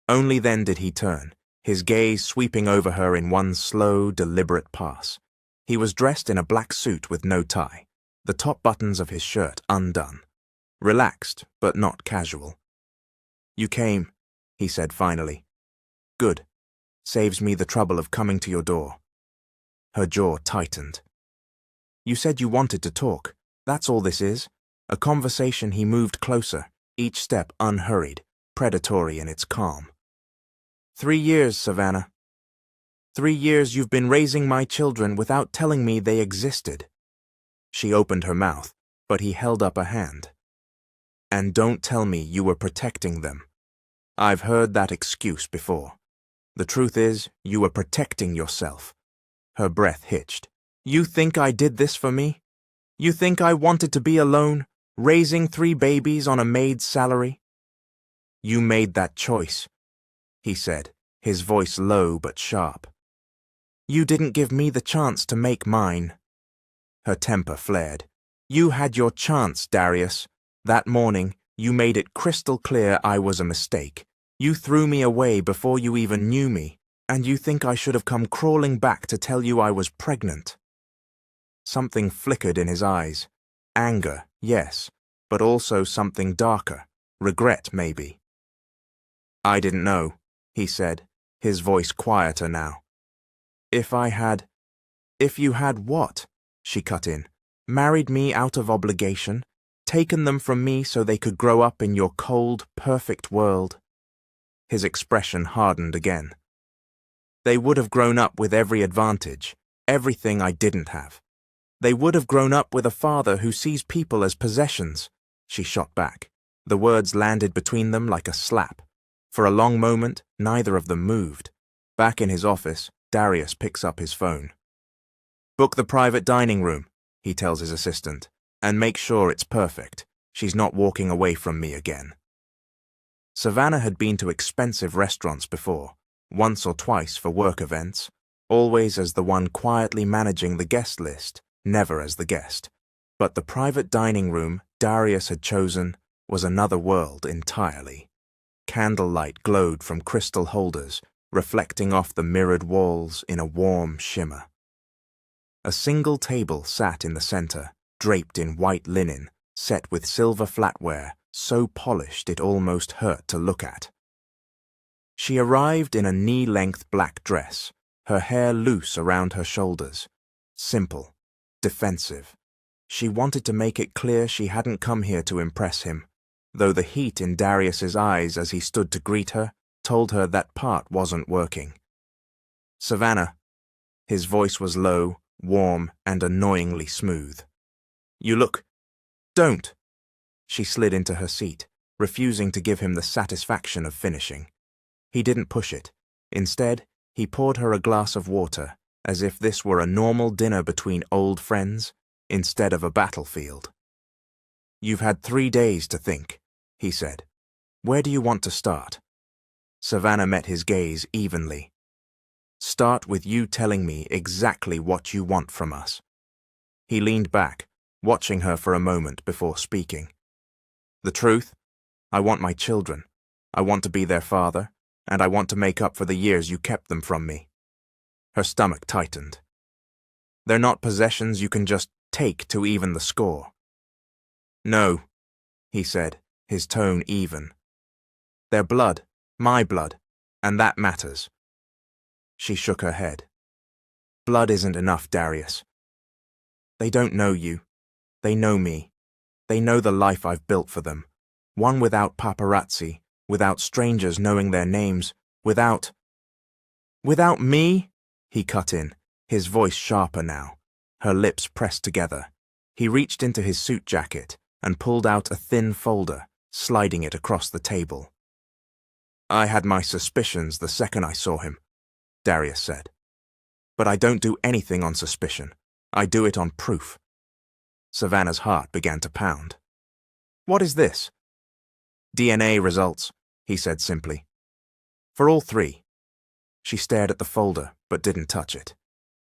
Only then did he turn, his gaze sweeping over her in one slow, deliberate pass. He was dressed in a black suit with no tie, the top buttons of his shirt undone. Relaxed, but not casual. "You came," he said finally. "Good. Saves me the trouble of coming to your door." Her jaw tightened. "You said you wanted to talk. That's all this is. A conversation." He moved closer, each step unhurried, predatory in its calm. 3 years, Savannah. 3 years you've been raising my children without telling me they existed." She opened her mouth, but he held up a hand. "And don't tell me you were protecting them. I've heard that excuse before. The truth is, you were protecting yourself." Her breath hitched. "You think I did this for me? You think I wanted to be alone, raising 3 babies on a maid's salary?" "You made that choice," he said, his voice low but sharp. "You didn't give me the chance to make mine." Her temper flared. "You had your chance, Darius. That morning, you made it crystal clear I was a mistake. You threw me away before you even knew me, and you think I should have come crawling back to tell you I was pregnant." Something flickered in his eyes. Anger, yes, but also something darker. Regret, maybe. "I didn't know," he said, his voice quieter now. If you had what?" she cut in. "Married me out of obligation? Taken them from me so they could grow up in your cold, perfect world?" His expression hardened again. "They would have grown up with every advantage, everything I didn't have. They would have grown up with a father who sees people as possessions." She shot back. The words landed between them like a slap. For a long moment, neither of them moved. Back in his office, Darius picks up his phone. "Book the private dining room," he tells his assistant, "and make sure it's perfect. She's not walking away from me again." Savannah had been to expensive restaurants before, once or twice for work events, always as the one quietly managing the guest list, never as the guest. But the private dining room Darius had chosen was another world entirely. Candlelight glowed from crystal holders, reflecting off the mirrored walls in a warm shimmer. A single table sat in the center, draped in white linen, set with silver flatware, so polished it almost hurt to look at. She arrived in a knee-length black dress, her hair loose around her shoulders. Simple, defensive. She wanted to make it clear she hadn't come here to impress him, though the heat in Darius's eyes as he stood to greet her told her that part wasn't working. "Savannah." His voice was low, warm, and annoyingly smooth. "You look—" "Don't." She slid into her seat, refusing to give him the satisfaction of finishing. He didn't push it. Instead, he poured her a glass of water, as if this were a normal dinner between old friends, instead of a battlefield. "You've had 3 days to think," he said. "Where do you want to start?" Savannah met his gaze evenly. "Start with you telling me exactly what you want from us." He leaned back, watching her for a moment before speaking. "The truth? I want my children. I want to be their father, and I want to make up for the years you kept them from me." Her stomach tightened. "They're not possessions you can just take to even the score." "No," he said, his tone even. "They're blood, my blood, and that matters." She shook her head. "Blood isn't enough, Darius. They don't know you. They know me. They know the life I've built for them. One without paparazzi, without strangers knowing their names, without—" "Without me?" he cut in, his voice sharper now, her lips pressed together. He reached into his suit jacket and pulled out a thin folder, sliding it across the table. "I had my suspicions the second I saw him," Darius said. "But I don't do anything on suspicion. I do it on proof." Savannah's heart began to pound. "What is this?" "DNA results," he said simply. "For all 3. She stared at the folder, but didn't touch it.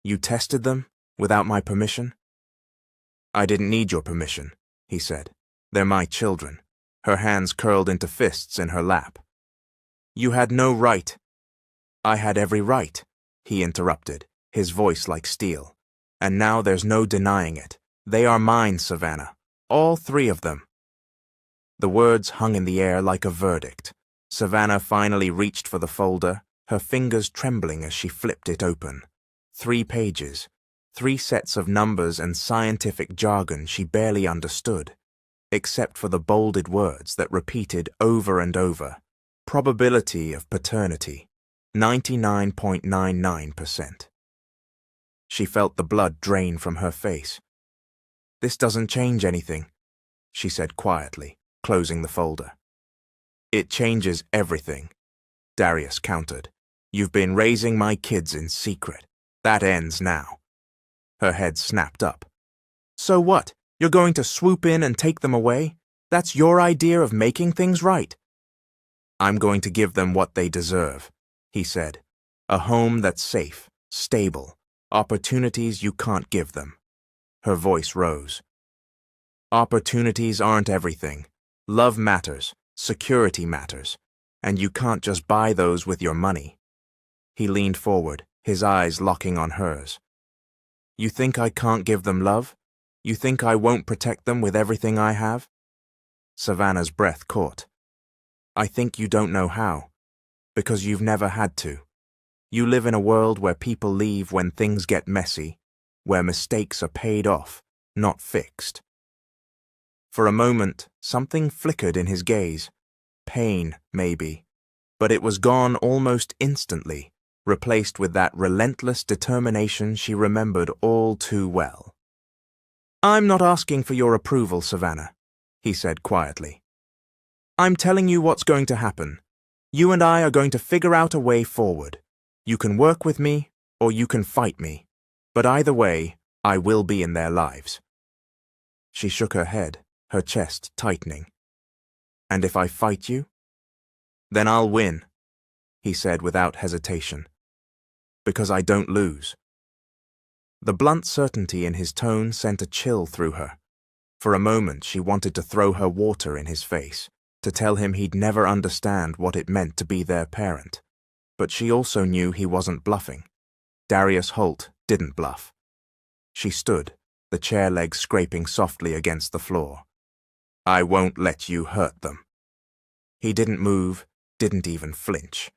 "You tested them, without my permission?" "I didn't need your permission," he said. "They're my children." Her hands curled into fists in her lap. "You had no right." "I had every right," he interrupted, his voice like steel. "And now there's no denying it. They are mine, Savannah. All 3 of them." The words hung in the air like a verdict. Savannah finally reached for the folder, her fingers trembling as she flipped it open. 3 pages, 3 sets of numbers and scientific jargon she barely understood, except for the bolded words that repeated over and over. Probability of paternity, 99.99%. She felt the blood drain from her face. "This doesn't change anything," she said quietly, closing the folder. "It changes everything," Darius countered. "You've been raising my kids in secret. That ends now." Her head snapped up. "So what? You're going to swoop in and take them away? That's your idea of making things right?" "I'm going to give them what they deserve," he said. "A home that's safe, stable, opportunities you can't give them." Her voice rose. "Opportunities aren't everything. Love matters, security matters, and you can't just buy those with your money." He leaned forward, his eyes locking on hers. "You think I can't give them love? You think I won't protect them with everything I have?" Savannah's breath caught. "I think you don't know how, because you've never had to. You live in a world where people leave when things get messy, where mistakes are paid off, not fixed." For a moment, something flickered in his gaze. Pain, maybe, but it was gone almost instantly, replaced with that relentless determination she remembered all too well. "I'm not asking for your approval, Savannah," he said quietly. "I'm telling you what's going to happen. You and I are going to figure out a way forward. You can work with me, or you can fight me. But either way, I will be in their lives." She shook her head, her chest tightening. "And if I fight you?" "Then I'll win," he said without hesitation. "Because I don't lose." The blunt certainty in his tone sent a chill through her. For a moment she wanted to throw her water in his face, to tell him he'd never understand what it meant to be their parent. But she also knew he wasn't bluffing. Darius Holt didn't bluff. She stood, the chair legs scraping softly against the floor. "I won't let you hurt them." He didn't move, didn't even flinch.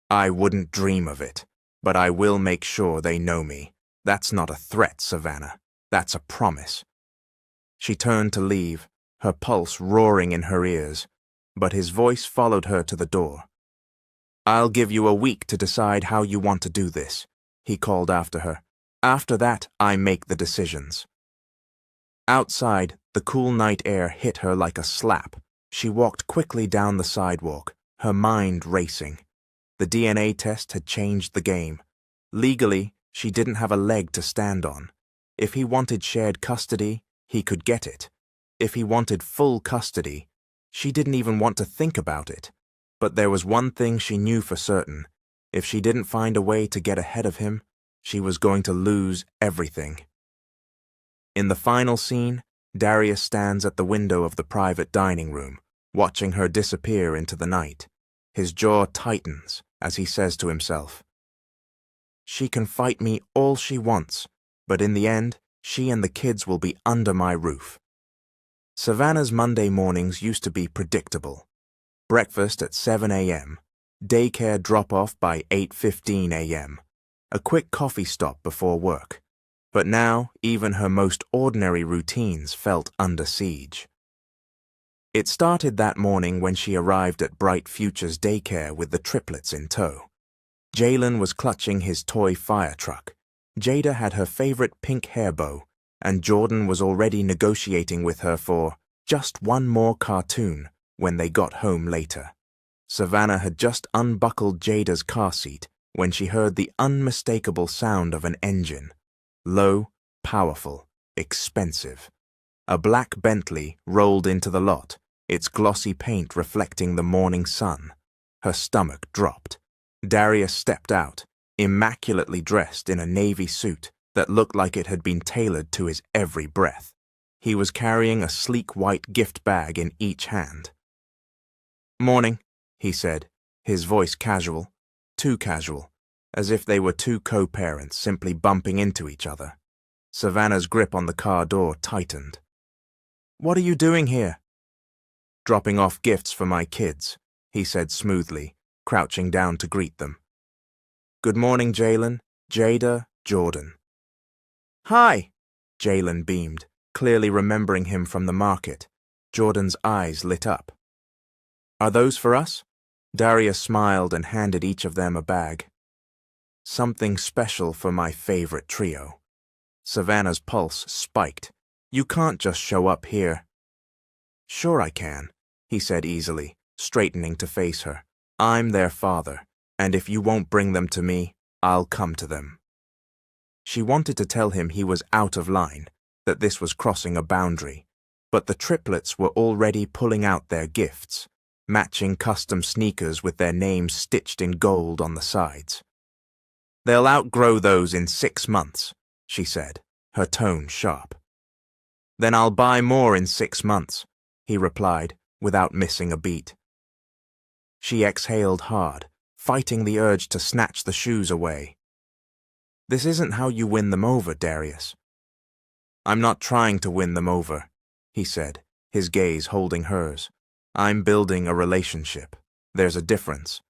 "I wouldn't dream of it, but I will make sure they know me. That's not a threat, Savannah. That's a promise." She turned to leave, her pulse roaring in her ears, but his voice followed her to the door. "I'll give you a week to decide how you want to do this," he called after her. "After that, I make the decisions." Outside, the cool night air hit her like a slap. She walked quickly down the sidewalk, her mind racing. The DNA test had changed the game. Legally, she didn't have a leg to stand on. If he wanted shared custody, he could get it. If he wanted full custody, she didn't even want to think about it. But there was one thing she knew for certain. If she didn't find a way to get ahead of him, she was going to lose everything. In the final scene, Darius stands at the window of the private dining room, watching her disappear into the night. His jaw tightens as he says to himself, "She can fight me all she wants, but in the end, she and the kids will be under my roof." Savannah's Monday mornings used to be predictable. Breakfast at 7 a.m., daycare drop-off by 8:15 a.m., a quick coffee stop before work. But now, even her most ordinary routines felt under siege. It started that morning when she arrived at Bright Future's daycare with the triplets in tow. Jalen was clutching his toy fire truck. Jada had her favorite pink hair bow, and Jordan was already negotiating with her for just one more cartoon when they got home later. Savannah had just unbuckled Jada's car seat when she heard the unmistakable sound of an engine. Low, powerful, expensive. A black Bentley rolled into the lot, its glossy paint reflecting the morning sun. Her stomach dropped. Darius stepped out, immaculately dressed in a navy suit that looked like it had been tailored to his every breath. He was carrying a sleek white gift bag in each hand. "Morning," he said, his voice casual, too casual, as if they were two co-parents simply bumping into each other. Savannah's grip on the car door tightened. "What are you doing here?" "Dropping off gifts for my kids," he said smoothly, crouching down to greet them. "Good morning, Jalen, Jada, Jordan." "Hi," Jalen beamed, clearly remembering him from the market. Jordan's eyes lit up. "Are those for us?" Darius smiled and handed each of them a bag. "Something special for my favorite trio." Savannah's pulse spiked. "You can't just show up here." "Sure I can," he said easily, straightening to face her. "I'm their father, and if you won't bring them to me, I'll come to them." She wanted to tell him he was out of line, that this was crossing a boundary, but the triplets were already pulling out their gifts, matching custom sneakers with their names stitched in gold on the sides. "They'll outgrow those in 6 months," she said, her tone sharp. "Then I'll buy more in 6 months," he replied, without missing a beat. She exhaled hard, fighting the urge to snatch the shoes away. "This isn't how you win them over, Darius." "I'm not trying to win them over," he said, his gaze holding hers. "I'm building a relationship. There's a difference."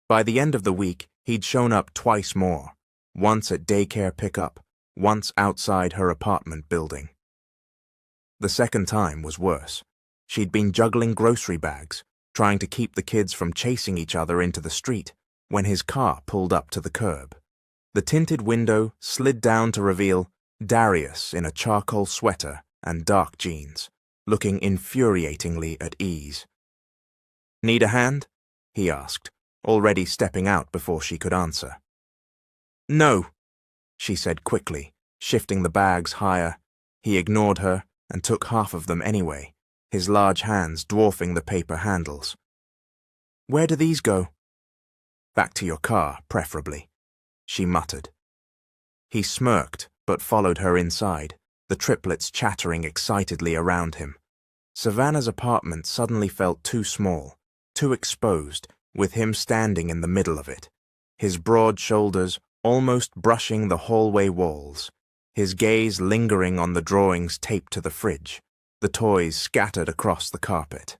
By the end of the week, he'd shown up twice more, once at daycare pickup, once outside her apartment building. The second time was worse. She'd been juggling grocery bags, trying to keep the kids from chasing each other into the street, when his car pulled up to the curb. The tinted window slid down to reveal Darius in a charcoal sweater and dark jeans, looking infuriatingly at ease. "Need a hand?" he asked, already stepping out before she could answer. "No," she said quickly, shifting the bags higher. He ignored her and took half of them anyway, his large hands dwarfing the paper handles. "Where do these go?" "Back to your car, preferably," she muttered. He smirked, but followed her inside, the triplets chattering excitedly around him. Savannah's apartment suddenly felt too small, too exposed, with him standing in the middle of it, his broad shoulders almost brushing the hallway walls, his gaze lingering on the drawings taped to the fridge, the toys scattered across the carpet.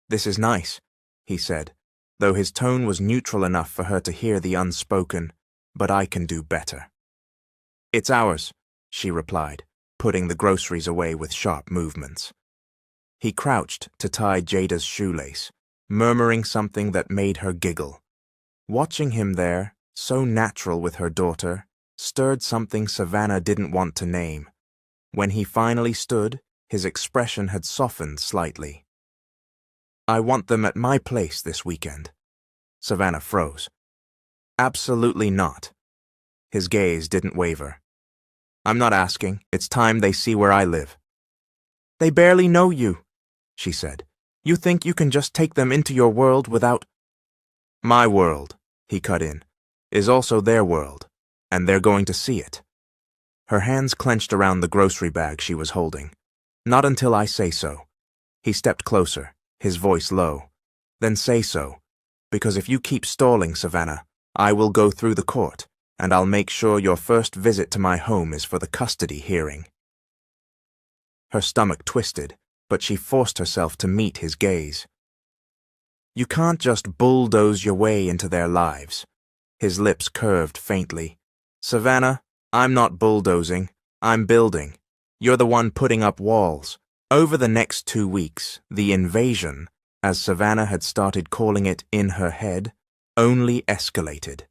"This is nice," he said, though his tone was neutral enough for her to hear the unspoken, "but I can do better." "It's ours," she replied, putting the groceries away with sharp movements. He crouched to tie Jada's shoelace, murmuring something that made her giggle. Watching him there, so natural with her daughter, stirred something Savannah didn't want to name. When he finally stood, his expression had softened slightly. "I want them at my place this weekend." Savannah froze. Absolutely not. His gaze didn't waver. I'm not asking. It's time they see where I live. They barely know you, she said. You think you can just take them into your world without… My world, he cut in, is also their world, and they're going to see it. Her hands clenched around the grocery bag she was holding. Not until I say so. He stepped closer, his voice low. Then say so, because if you keep stalling, Savannah, I will go through the court, and I'll make sure your first visit to my home is for the custody hearing. Her stomach twisted, but she forced herself to meet his gaze. You can't just bulldoze your way into their lives. His lips curved faintly. Savannah, I'm not bulldozing, I'm building. You're the one putting up walls. Over the next 2 weeks, the invasion, as Savannah had started calling it in her head, only escalated.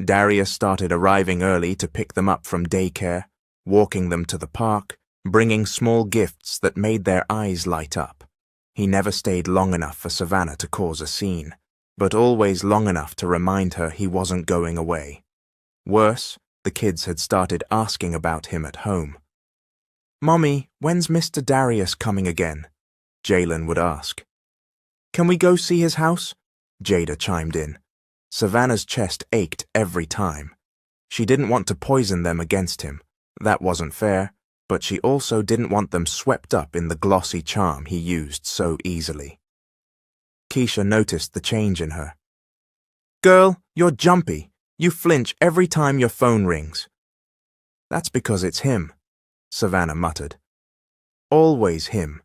Darius started arriving early to pick them up from daycare, walking them to the park, bringing small gifts that made their eyes light up. He never stayed long enough for Savannah to cause a scene, but always long enough to remind her he wasn't going away. Worse, the kids had started asking about him at home. Mommy, when's Mr. Darius coming again? Jalen would ask. Can we go see his house? Jada chimed in. Savannah's chest ached every time. She didn't want to poison them against him. That wasn't fair, but she also didn't want them swept up in the glossy charm he used so easily. Keisha noticed the change in her. Girl, you're jumpy. You flinch every time your phone rings. That's because it's him, Savannah muttered. Always him.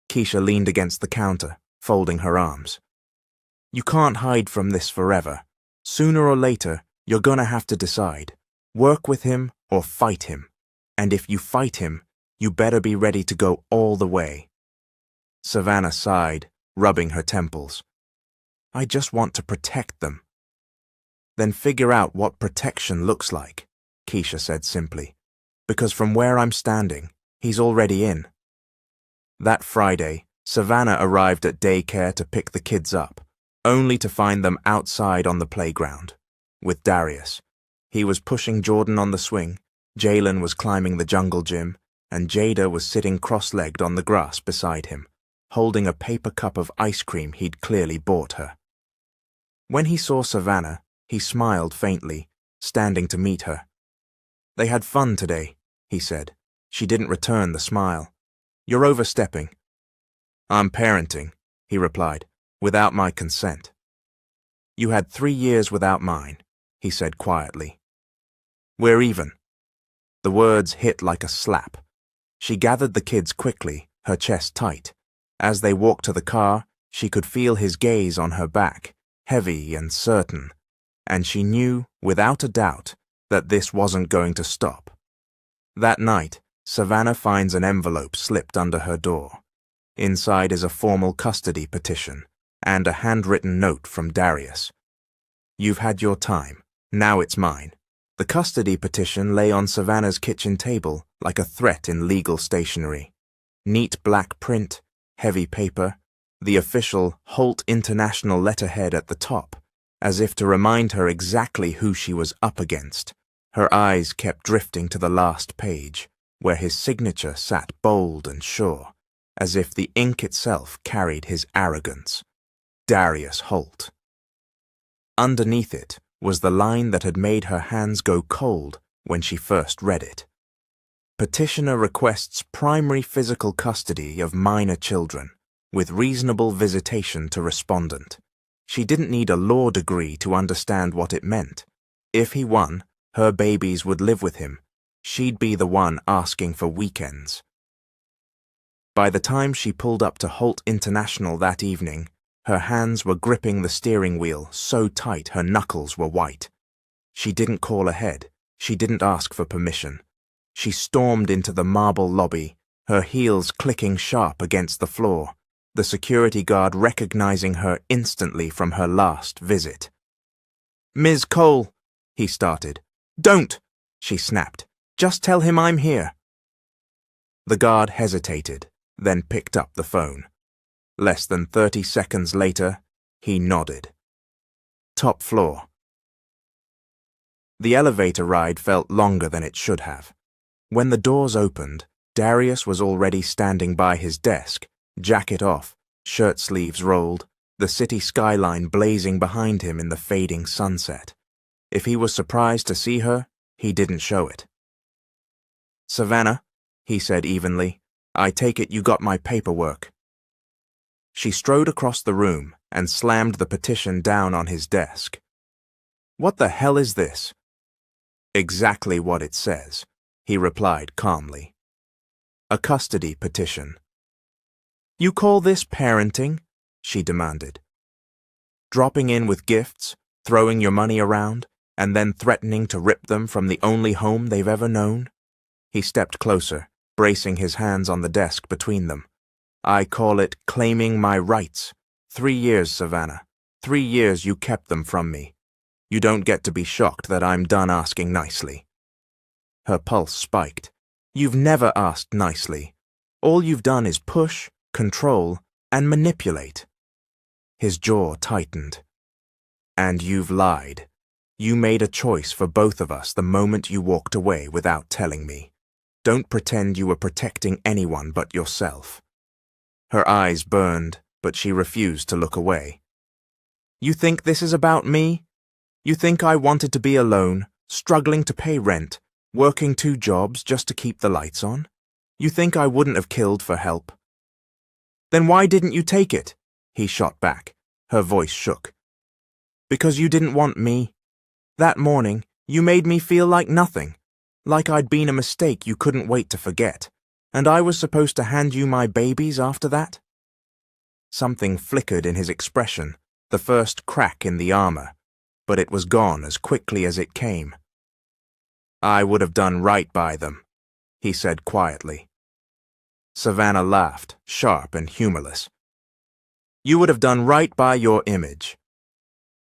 Keisha leaned against the counter, folding her arms. You can't hide from this forever. Sooner or later, you're gonna have to decide. Work with him or fight him. And if you fight him, you better be ready to go all the way. Savannah sighed, rubbing her temples. I just want to protect them. Then figure out what protection looks like, Keisha said simply, because from where I'm standing, he's already in. That Friday, Savannah arrived at daycare to pick the kids up, only to find them outside on the playground, with Darius. He was pushing Jordan on the swing, Jalen was climbing the jungle gym, and Jada was sitting cross-legged on the grass beside him, holding a paper cup of ice cream he'd clearly bought her. When he saw Savannah, he smiled faintly, standing to meet her. They had fun today, he said. She didn't return the smile. You're overstepping. I'm parenting, he replied, without my consent. You had 3 years without mine, he said quietly. We're even. The words hit like a slap. She gathered the kids quickly, her chest tight. As they walked to the car, she could feel his gaze on her back, heavy and certain, and she knew, without a doubt, that this wasn't going to stop. That night, Savannah finds an envelope slipped under her door. Inside is a formal custody petition and a handwritten note from Darius. You've had your time. Now it's mine. The custody petition lay on Savannah's kitchen table like a threat in legal stationery. Neat black print, heavy paper, the official Holt International letterhead at the top, as if to remind her exactly who she was up against. Her eyes kept drifting to the last page, where his signature sat bold and sure, as if the ink itself carried his arrogance. Darius Holt. Underneath it was the line that had made her hands go cold when she first read it. Petitioner requests primary physical custody of minor children, with reasonable visitation to respondent. She didn't need a law degree to understand what it meant. If he won, her babies would live with him. She'd be the one asking for weekends. By the time she pulled up to Holt International that evening, her hands were gripping the steering wheel so tight her knuckles were white. She didn't call ahead. She didn't ask for permission. She stormed into the marble lobby, her heels clicking sharp against the floor, the security guard recognizing her instantly from her last visit. Ms. Cole, he started. Don't, she snapped. Just tell him I'm here. The guard hesitated, then picked up the phone. Less than 30 seconds later, he nodded. Top floor. The elevator ride felt longer than it should have. When the doors opened, Darius was already standing by his desk, jacket off, shirt sleeves rolled, the city skyline blazing behind him in the fading sunset. If he was surprised to see her, he didn't show it. "Savannah," he said evenly, "I take it you got my paperwork." She strode across the room and slammed the petition down on his desk. "What the hell is this?" "Exactly what it says," he replied calmly. "A custody petition." "You call this parenting?" she demanded. "Dropping in with gifts, throwing your money around, and then threatening to rip them from the only home they've ever known?" He stepped closer, bracing his hands on the desk between them. "I call it claiming my rights. 3 years, Savannah. 3 years you kept them from me. You don't get to be shocked that I'm done asking nicely." Her pulse spiked. "You've never asked nicely. All you've done is push, control, and manipulate." His jaw tightened. "And you've lied. You made a choice for both of us the moment you walked away without telling me. Don't pretend you were protecting anyone but yourself." Her eyes burned, but she refused to look away. "You think this is about me? You think I wanted to be alone, struggling to pay rent, working 2 jobs just to keep the lights on? You think I wouldn't have killed for help?" "Then why didn't you take it?" he shot back. Her voice shook. "Because you didn't want me. That morning, you made me feel like nothing, like I'd been a mistake you couldn't wait to forget, and I was supposed to hand you my babies after that?" Something flickered in his expression, the first crack in the armor, but it was gone as quickly as it came. "I would have done right by them," he said quietly. Savannah laughed, sharp and humorless. "You would have done right by your image."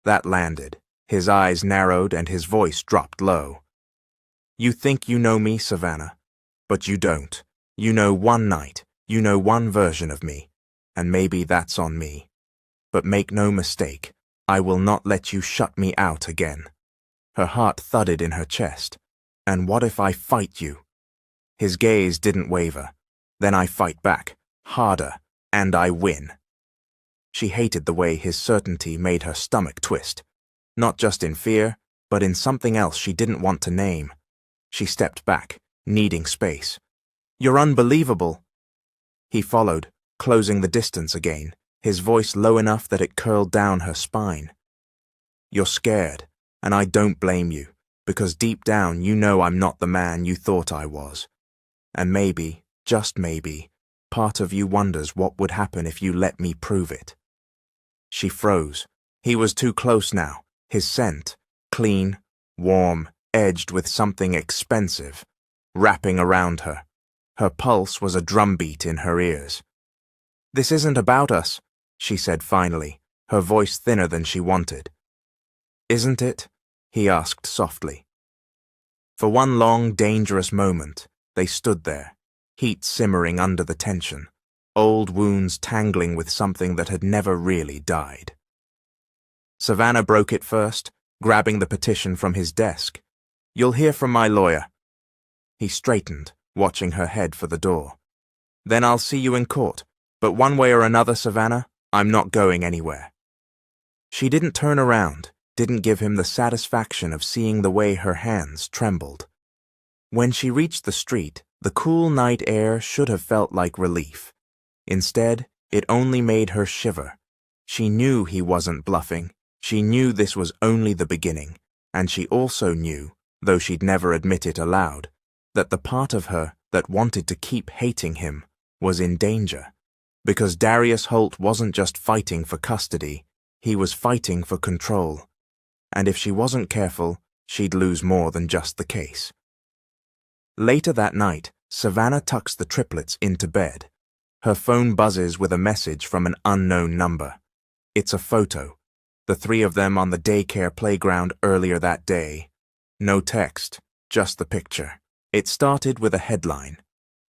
That landed. His eyes narrowed and his voice dropped low. "You think you know me, Savannah, but you don't. You know one night, you know one version of me, and maybe that's on me. But make no mistake, I will not let you shut me out again." Her heart thudded in her chest. "And what if I fight you?" His gaze didn't waver. "Then I fight back, harder, and I win." She hated the way his certainty made her stomach twist, not just in fear, but in something else she didn't want to name. She stepped back, needing space. "You're unbelievable." He followed, closing the distance again, his voice low enough that it curled down her spine. "You're scared, and I don't blame you, because deep down you know I'm not the man you thought I was. And maybe, just maybe, part of you wonders what would happen if you let me prove it." She froze. He was too close now, his scent, clean, warm, edged with something expensive, wrapping around her. Her pulse was a drumbeat in her ears. "This isn't about us," she said finally, her voice thinner than she wanted. "Isn't it?" he asked softly. For one long, dangerous moment, they stood there, heat simmering under the tension, old wounds tangling with something that had never really died. Savannah broke it first, grabbing the petition from his desk. "You'll hear from my lawyer." He straightened, watching her head for the door. "Then I'll see you in court, but one way or another, Savannah, I'm not going anywhere." She didn't turn around, didn't give him the satisfaction of seeing the way her hands trembled. When she reached the street, the cool night air should have felt like relief. Instead, it only made her shiver. She knew he wasn't bluffing. She knew this was only the beginning, and she also knew, though she'd never admit it aloud, that the part of her that wanted to keep hating him was in danger, because Darius Holt wasn't just fighting for custody, he was fighting for control. And if she wasn't careful, she'd lose more than just the case. Later that night, Savannah tucks the triplets into bed. Her phone buzzes with a message from an unknown number. It's a photo. The 3 of them on the daycare playground earlier that day. No text, just the picture. It started with a headline.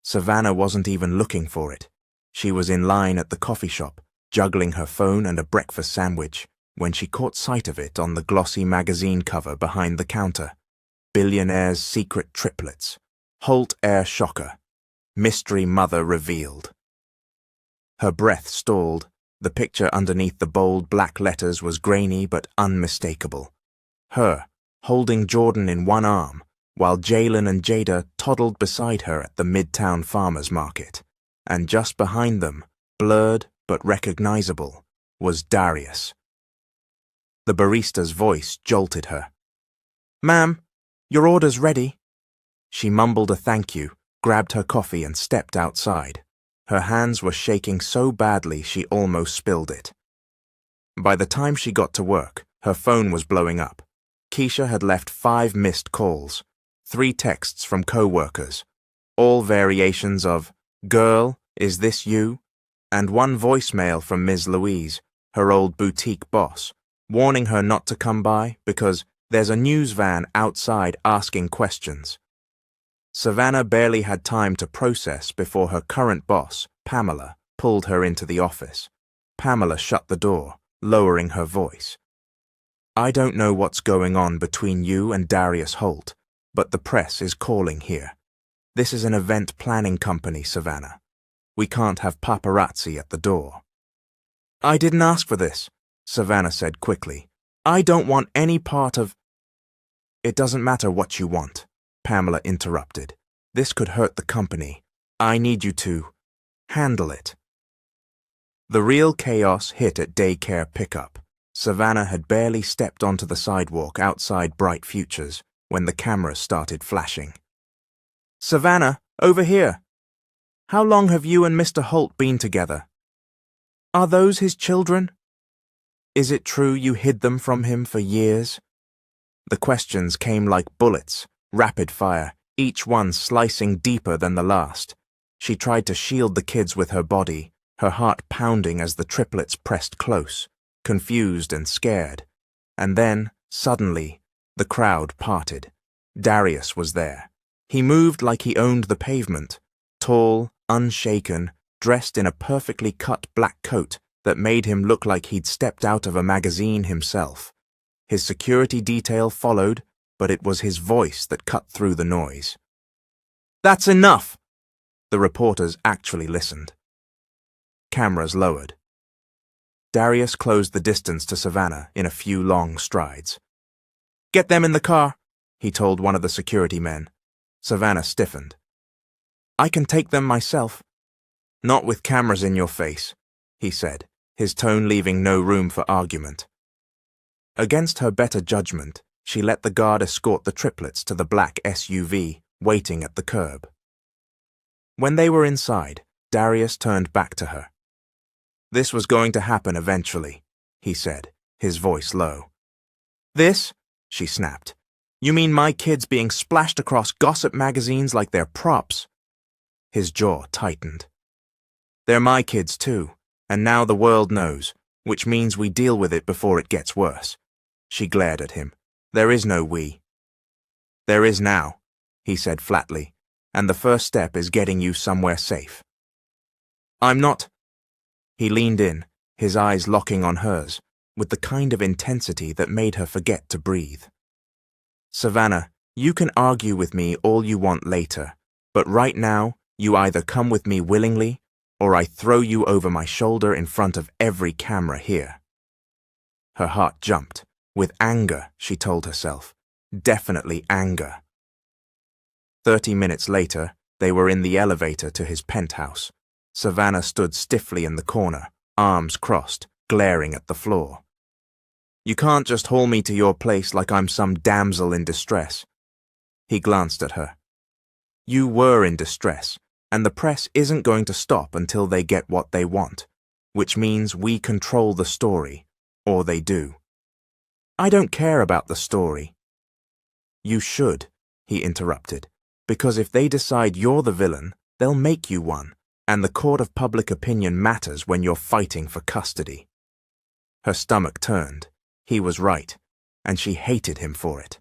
Savannah wasn't even looking for it. She was in line at the coffee shop, juggling her phone and a breakfast sandwich, when she caught sight of it on the glossy magazine cover behind the counter. Billionaire's secret triplets. Holt air shocker. Mystery mother revealed. Her breath stalled. The picture underneath the bold black letters was grainy but unmistakable. Her, holding Jordan in one arm, while Jalen and Jada toddled beside her at the Midtown Farmers Market. And just behind them, blurred but recognizable, was Darius. The barista's voice jolted her. "Ma'am, your order's ready." She mumbled a thank you, grabbed her coffee and stepped outside. Her hands were shaking so badly she almost spilled it. By the time she got to work, her phone was blowing up. Keisha had left 5 missed calls, 3 texts from co-workers, all variations of, "Girl, is this you?" and 1 voicemail from Ms. Louise, her old boutique boss, warning her not to come by because there's a news van outside asking questions. Savannah barely had time to process before her current boss, Pamela, pulled her into the office. Pamela shut the door, lowering her voice. "I don't know what's going on between you and Darius Holt, but the press is calling here. This is an event planning company, Savannah. We can't have paparazzi at the door." "I didn't ask for this," Savannah said quickly. "I don't want any part of—" "It doesn't matter what you want," Pamela interrupted. "This could hurt the company. I need you to handle it." The real chaos hit at daycare pickup. Savannah had barely stepped onto the sidewalk outside Bright Futures when the cameras started flashing. "Savannah, over here. How long have you and Mr. Holt been together? Are those his children? Is it true you hid them from him for years?" The questions came like bullets, rapid fire, each one slicing deeper than the last. She tried to shield the kids with her body, her heart pounding as the triplets pressed close, confused and scared. And then, suddenly, the crowd parted. Darius was there. He moved like he owned the pavement, tall, unshaken, dressed in a perfectly cut black coat that made him look like he'd stepped out of a magazine himself. His security detail followed, but it was his voice that cut through the noise. "That's enough!" The reporters actually listened. Cameras lowered. Darius closed the distance to Savannah in a few long strides. "Get them in the car," he told one of the security men. Savannah stiffened. "I can take them myself." "Not with cameras in your face," he said, his tone leaving no room for argument. Against her better judgment, she let the guard escort the triplets to the black SUV waiting at the curb. When they were inside, Darius turned back to her. "This was going to happen eventually," he said, his voice low. "This?" she snapped. "You mean my kids being splashed across gossip magazines like they're props?" His jaw tightened. "They're my kids too, and now the world knows, which means we deal with it before it gets worse." She glared at him. "There is no we." "There is now," he said flatly, "and the first step is getting you somewhere safe." "I'm not—" He leaned in, his eyes locking on hers, with the kind of intensity that made her forget to breathe. "Savannah, you can argue with me all you want later, but right now, you either come with me willingly, or I throw you over my shoulder in front of every camera here." Her heart jumped. With anger, she told herself. Definitely anger. 30 minutes later, they were in the elevator to his penthouse. Savannah stood stiffly in the corner, arms crossed, glaring at the floor. "You can't just haul me to your place like I'm some damsel in distress." He glanced at her. "You were in distress, and the press isn't going to stop until they get what they want, which means we control the story, or they do." "I don't care about the story." "You should," he interrupted, "because if they decide you're the villain, they'll make you one, and the court of public opinion matters when you're fighting for custody." Her stomach turned. He was right, and she hated him for it.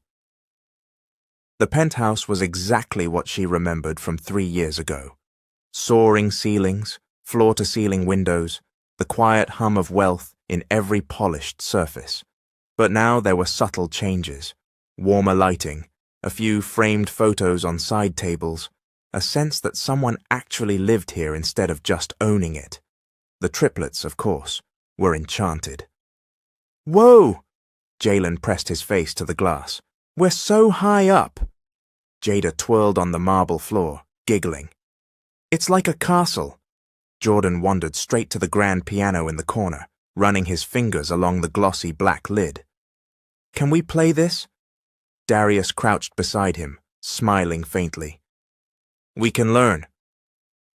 The penthouse was exactly what she remembered from 3 years ago. Soaring ceilings, floor-to-ceiling windows, the quiet hum of wealth in every polished surface. But now there were subtle changes. Warmer lighting, a few framed photos on side tables, a sense that someone actually lived here instead of just owning it. The triplets, of course, were enchanted. "Whoa!" Jalen pressed his face to the glass. "We're so high up!" Jada twirled on the marble floor, giggling. "It's like a castle." Jordan wandered straight to the grand piano in the corner, running his fingers along the glossy black lid. "Can we play this?" Darius crouched beside him, smiling faintly. "We can learn."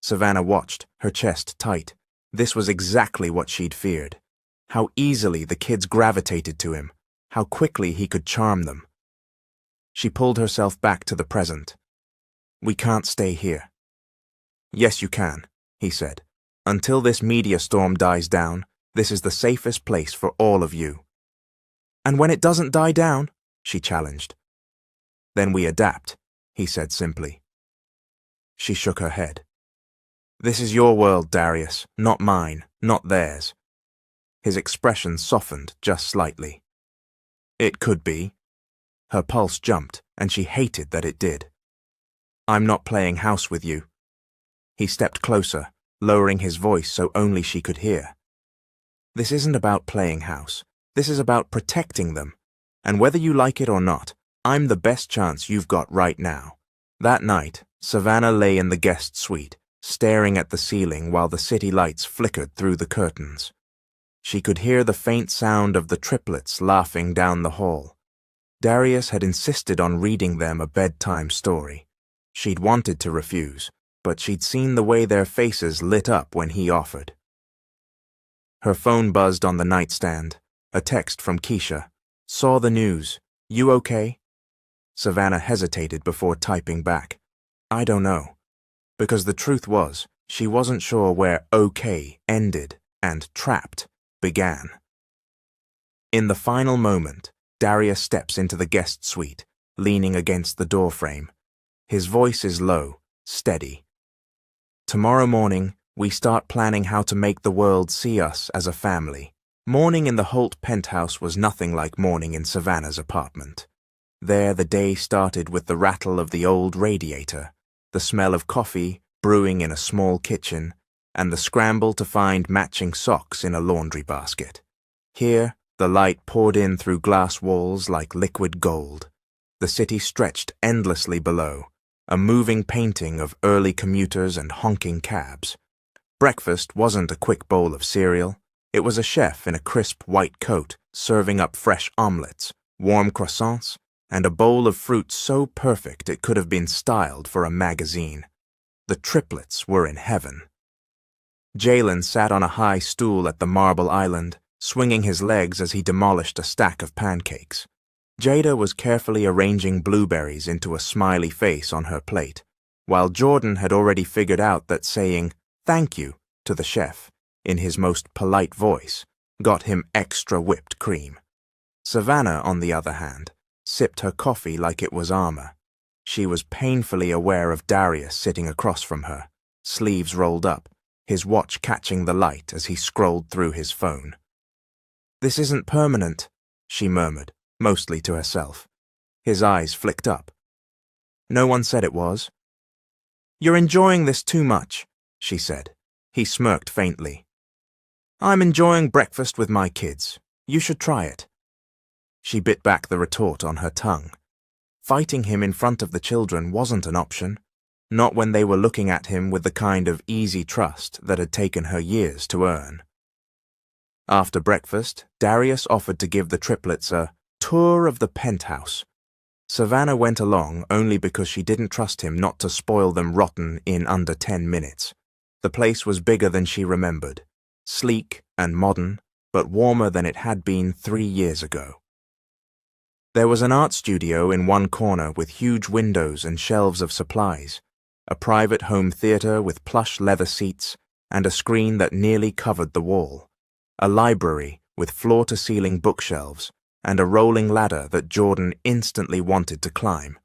Savannah watched, her chest tight. This was exactly what she'd feared. How easily the kids gravitated to him, how quickly he could charm them. She pulled herself back to the present. "We can't stay here." "Yes, you can," he said. "Until this media storm dies down, this is the safest place for all of you." "And when it doesn't die down?" she challenged. "Then we adapt," he said simply. She shook her head. "This is your world, Darius, not mine, not theirs." His expression softened just slightly. "It could be." Her pulse jumped, and she hated that it did. "I'm not playing house with you." He stepped closer, lowering his voice so only she could hear. "This isn't about playing house. This is about protecting them. And whether you like it or not, I'm the best chance you've got right now." That night, Savannah lay in the guest suite, staring at the ceiling while the city lights flickered through the curtains. She could hear the faint sound of the triplets laughing down the hall. Darius had insisted on reading them a bedtime story. She'd wanted to refuse, but she'd seen the way their faces lit up when he offered. Her phone buzzed on the nightstand. A text from Keisha. "Saw the news. You okay?" Savannah hesitated before typing back. "I don't know." Because the truth was, she wasn't sure where okay ended and trapped began. In the final moment, Darius steps into the guest suite, leaning against the doorframe. His voice is low, steady. "Tomorrow morning, we start planning how to make the world see us as a family." Morning in the Holt penthouse was nothing like morning in Savannah's apartment. There the day started with the rattle of the old radiator, the smell of coffee brewing in a small kitchen, and the scramble to find matching socks in a laundry basket. Here, the light poured in through glass walls like liquid gold. The city stretched endlessly below, a moving painting of early commuters and honking cabs. Breakfast wasn't a quick bowl of cereal. It was a chef in a crisp white coat serving up fresh omelets, warm croissants, and a bowl of fruit so perfect it could have been styled for a magazine. The triplets were in heaven. Jalen sat on a high stool at the marble island, swinging his legs as he demolished a stack of pancakes. Jada was carefully arranging blueberries into a smiley face on her plate, while Jordan had already figured out that saying "thank you" to the chef, in his most polite voice, got him extra whipped cream. Savannah, on the other hand, sipped her coffee like it was armor. She was painfully aware of Darius sitting across from her, sleeves rolled up, his watch catching the light as he scrolled through his phone. "This isn't permanent," she murmured, mostly to herself. His eyes flicked up. "No one said it was." "You're enjoying this too much," she said. He smirked faintly. "I'm enjoying breakfast with my kids. You should try it." She bit back the retort on her tongue. Fighting him in front of the children wasn't an option, not when they were looking at him with the kind of easy trust that had taken her years to earn. After breakfast, Darius offered to give the triplets a tour of the penthouse. Savannah went along only because she didn't trust him not to spoil them rotten in under 10 minutes. The place was bigger than she remembered, sleek and modern, but warmer than it had been 3 years ago. There was an art studio in one corner with huge windows and shelves of supplies, a private home theater with plush leather seats and a screen that nearly covered the wall, a library with floor-to-ceiling bookshelves, and a rolling ladder that Jordan instantly wanted to climb.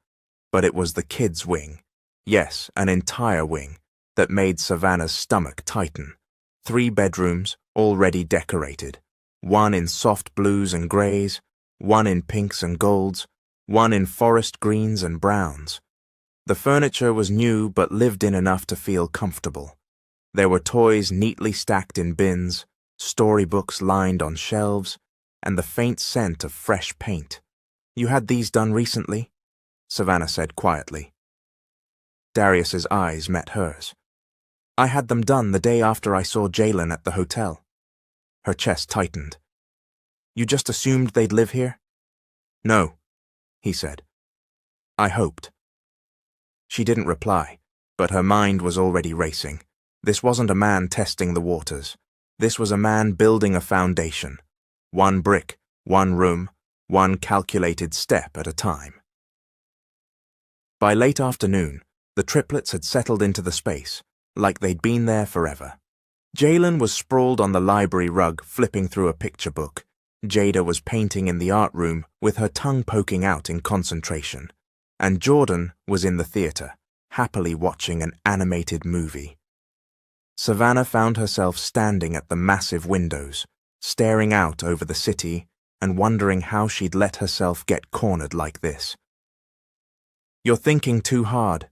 But it was the kids' wing, yes, an entire wing, that made Savannah's stomach tighten. 3 bedrooms, already decorated. one in soft blues and greys, one in pinks and golds, one in forest greens and browns. The furniture was new but lived in enough to feel comfortable. There were toys neatly stacked in bins, storybooks lined on shelves, and the faint scent of fresh paint. "You had these done recently?" Savannah said quietly. Darius's eyes met hers. "I had them done the day after I saw Jalen at the hotel." Her chest tightened. "You just assumed they'd live here?" "No," he said. "I hoped." She didn't reply, but her mind was already racing. This wasn't a man testing the waters. This was a man building a foundation. One brick, one room, one calculated step at a time. By late afternoon, the triplets had settled into the space, like they'd been there forever. Jalen was sprawled on the library rug, flipping through a picture book. Jada was painting in the art room, with her tongue poking out in concentration. And Jordan was in the theater, happily watching an animated movie. Savannah found herself standing at the massive windows, staring out over the city and wondering how she'd let herself get cornered like this. "You're thinking too hard,"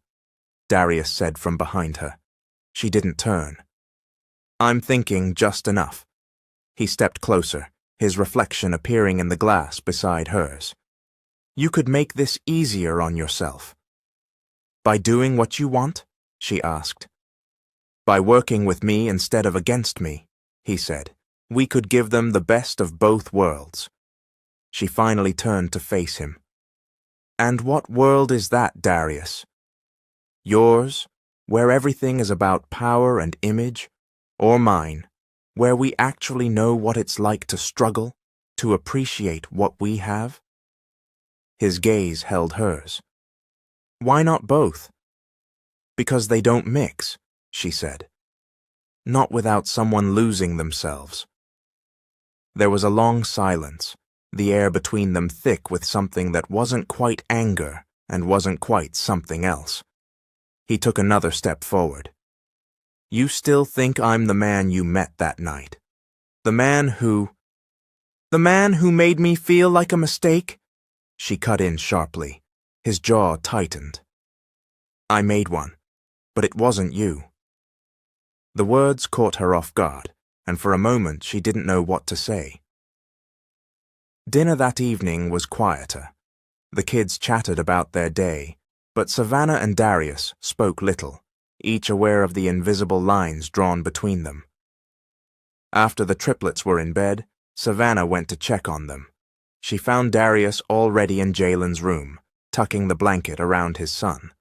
Darius said from behind her. She didn't turn. "I'm thinking just enough." He stepped closer, his reflection appearing in the glass beside hers. "You could make this easier on yourself." "By doing what you want?" she asked. "By working with me instead of against me," he said. "We could give them the best of both worlds." She finally turned to face him. "And what world is that, Darius? Yours, where everything is about power and image, or mine, where we actually know what it's like to struggle, to appreciate what we have?" His gaze held hers. "Why not both?" "Because they don't mix," she said. "Not without someone losing themselves." There was a long silence, the air between them thick with something that wasn't quite anger and wasn't quite something else. He took another step forward. "You still think I'm the man you met that night? The man who made me feel like a mistake?" She cut in sharply. His jaw tightened. "I made one, but it wasn't you." The words caught her off guard, and for a moment she didn't know what to say. Dinner that evening was quieter. The kids chatted about their day, but Savannah and Darius spoke little, each aware of the invisible lines drawn between them. After the triplets were in bed, Savannah went to check on them. She found Darius already in Jalen's room, tucking the blanket around his son.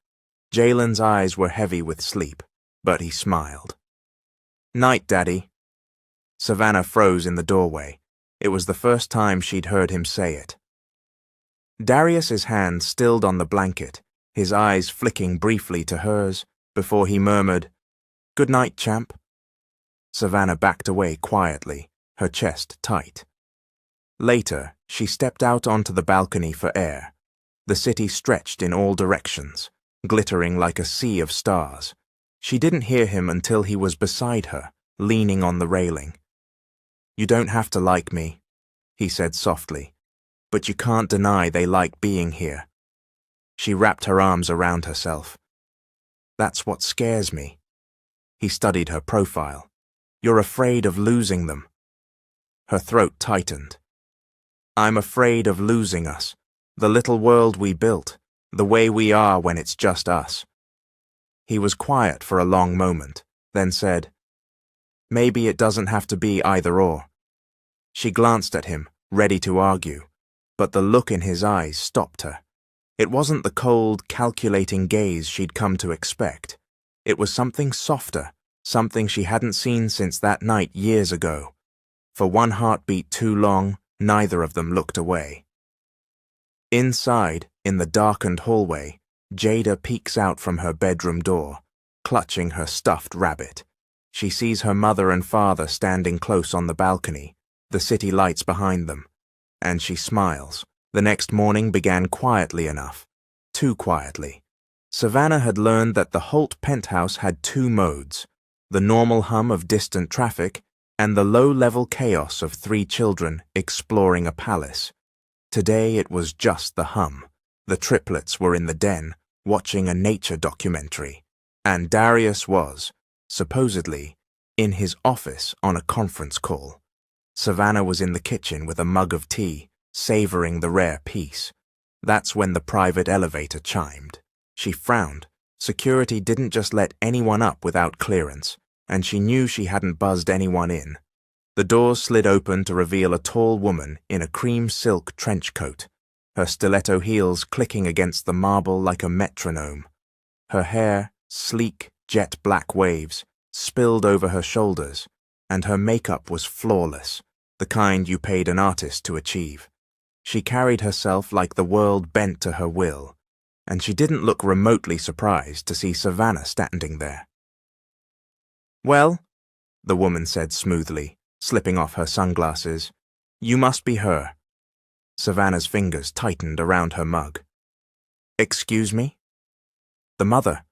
Jalen's eyes were heavy with sleep, but he smiled. "Night, Daddy." Savannah froze in the doorway. It was the first time she'd heard him say it. Darius's hand stilled on the blanket, his eyes flicking briefly to hers, before he murmured, "Good night, champ." Savannah backed away quietly, her chest tight. Later, she stepped out onto the balcony for air. The city stretched in all directions, glittering like a sea of stars. She didn't hear him until he was beside her, leaning on the railing. "You don't have to like me," he said softly, "but you can't deny they like being here." She wrapped her arms around herself. "That's what scares me." He studied her profile. "You're afraid of losing them." Her throat tightened. "I'm afraid of losing us, the little world we built, the way we are when it's just us." He was quiet for a long moment, then said, "Maybe it doesn't have to be either or." She glanced at him, ready to argue, but the look in his eyes stopped her. It wasn't the cold, calculating gaze she'd come to expect. It was something softer, something she hadn't seen since that night years ago. For one heartbeat too long, neither of them looked away. Inside, in the darkened hallway, Jada peeks out from her bedroom door, clutching her stuffed rabbit. She sees her mother and father standing close on the balcony, the city lights behind them, and she smiles. The next morning began quietly enough, too quietly. Savannah had learned that the Holt penthouse had two modes, the normal hum of distant traffic and the low-level chaos of 3 children exploring a palace. Today it was just the hum. The triplets were in the den, watching a nature documentary, and Darius was, supposedly, in his office on a conference call. Savannah was in the kitchen with a mug of tea, savoring the rare peace. That's when the private elevator chimed. She frowned. Security didn't just let anyone up without clearance, and she knew she hadn't buzzed anyone in. The doors slid open to reveal a tall woman in a cream silk trench coat, her stiletto heels clicking against the marble like a metronome. Her hair, sleek, jet-black waves, spilled over her shoulders, and her makeup was flawless, the kind you paid an artist to achieve. She carried herself like the world bent to her will, and she didn't look remotely surprised to see Savannah standing there. "Well," the woman said smoothly, slipping off her sunglasses, "you must be her." Savannah's fingers tightened around her mug. "Excuse me?" "The mother,"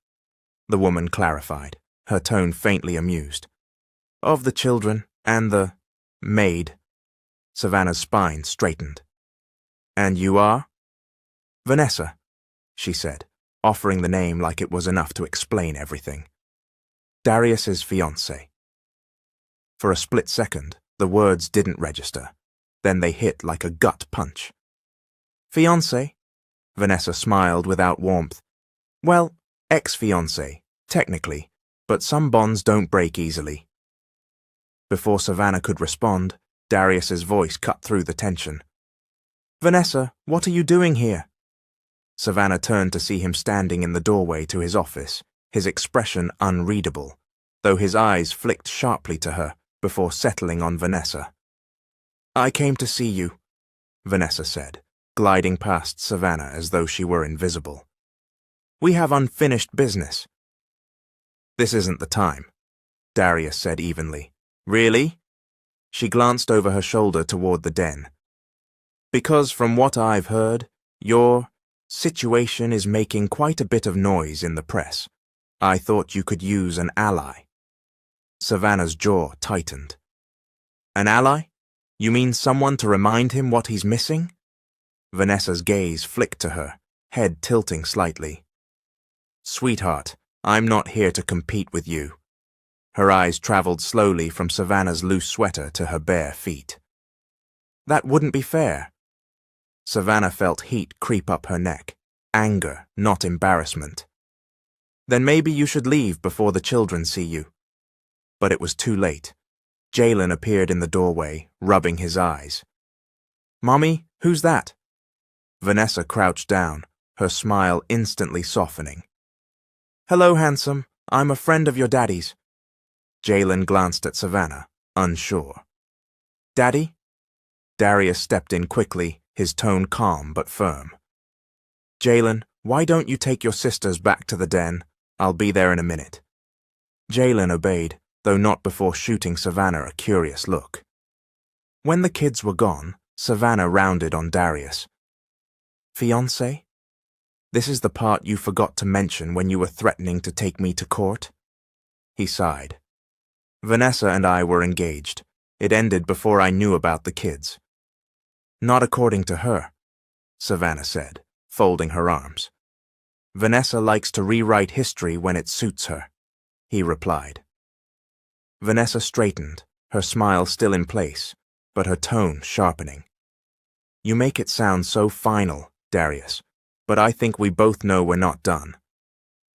the woman clarified, her tone faintly amused. "Of the children and the maid." Savannah's spine straightened. "And you are?" "Vanessa," she said, offering the name like it was enough to explain everything. "Darius's fiancée." For a split second, the words didn't register. Then they hit like a gut punch. "Fiancé?" Vanessa smiled without warmth. "Well, ex-fiancé, technically, but some bonds don't break easily." Before Savannah could respond, Darius's voice cut through the tension. "Vanessa, what are you doing here?" Savannah turned to see him standing in the doorway to his office, his expression unreadable, though his eyes flicked sharply to her before settling on Vanessa. "I came to see you," Vanessa said, gliding past Savannah as though she were invisible. "We have unfinished business." "This isn't the time," Darius said evenly. "Really?" She glanced over her shoulder toward the den. "Because from what I've heard, your situation is making quite a bit of noise in the press. I thought you could use an ally." Savannah's jaw tightened. "An ally? You mean someone to remind him what he's missing?" Vanessa's gaze flicked to her, head tilting slightly. "Sweetheart, I'm not here to compete with you." Her eyes traveled slowly from Savannah's loose sweater to her bare feet. "That wouldn't be fair." Savannah felt heat creep up her neck, anger, not embarrassment. "Then maybe you should leave before the children see you." But it was too late. Jalen appeared in the doorway, rubbing his eyes. "Mommy, who's that?" Vanessa crouched down, her smile instantly softening. "Hello, handsome. I'm a friend of your daddy's." Jalen glanced at Savannah, unsure. "Daddy?" Darius stepped in quickly, his tone calm but firm. "Jalen, why don't you take your sisters back to the den? I'll be there in a minute." Jalen obeyed, though not before shooting Savannah a curious look. When the kids were gone, Savannah rounded on Darius. "Fiancé? This is the part you forgot to mention when you were threatening to take me to court?" He sighed. "Vanessa and I were engaged. It ended before I knew about the kids." "Not according to her," Savannah said, folding her arms. "Vanessa likes to rewrite history when it suits her," he replied. Vanessa straightened, her smile still in place, but her tone sharpening. "You make it sound so final, Darius, but I think we both know we're not done."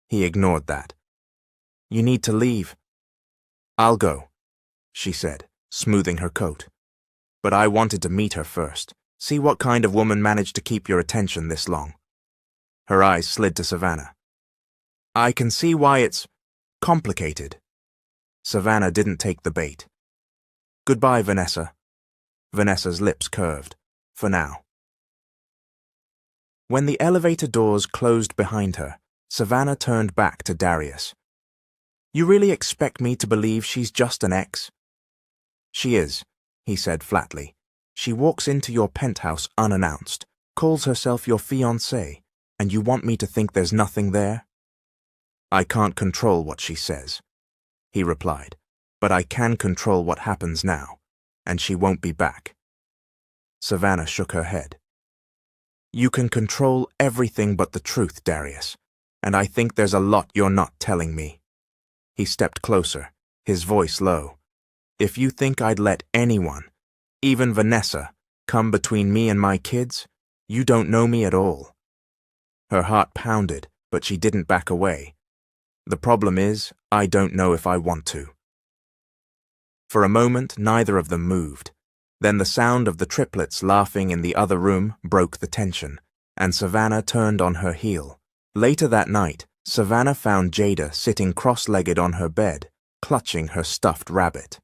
He ignored that. "You need to leave." "I'll go," she said, smoothing her coat. "But I wanted to meet her first, see what kind of woman managed to keep your attention this long." Her eyes slid to Savannah. "I can see why it's complicated." Savannah didn't take the bait. "Goodbye, Vanessa." Vanessa's lips curved. "For now." When the elevator doors closed behind her, Savannah turned back to Darius. "You really expect me to believe she's just an ex?" "She is," he said flatly. "She walks into your penthouse unannounced, calls herself your fiancée, and you want me to think there's nothing there?" "I can't control what she says," he replied, but I can control what happens now, and she won't be back. Savannah shook her head. You can control everything but the truth, Darius, and I think there's a lot you're not telling me. He stepped closer, his voice low. If you think I'd let anyone, even Vanessa, come between me and my kids, you don't know me at all. Her heart pounded, but she didn't back away. The problem is, I don't know if I want to. For a moment, neither of them moved. Then the sound of the triplets laughing in the other room broke the tension, and Savannah turned on her heel. Later that night, Savannah found Jada sitting cross-legged on her bed, clutching her stuffed rabbit.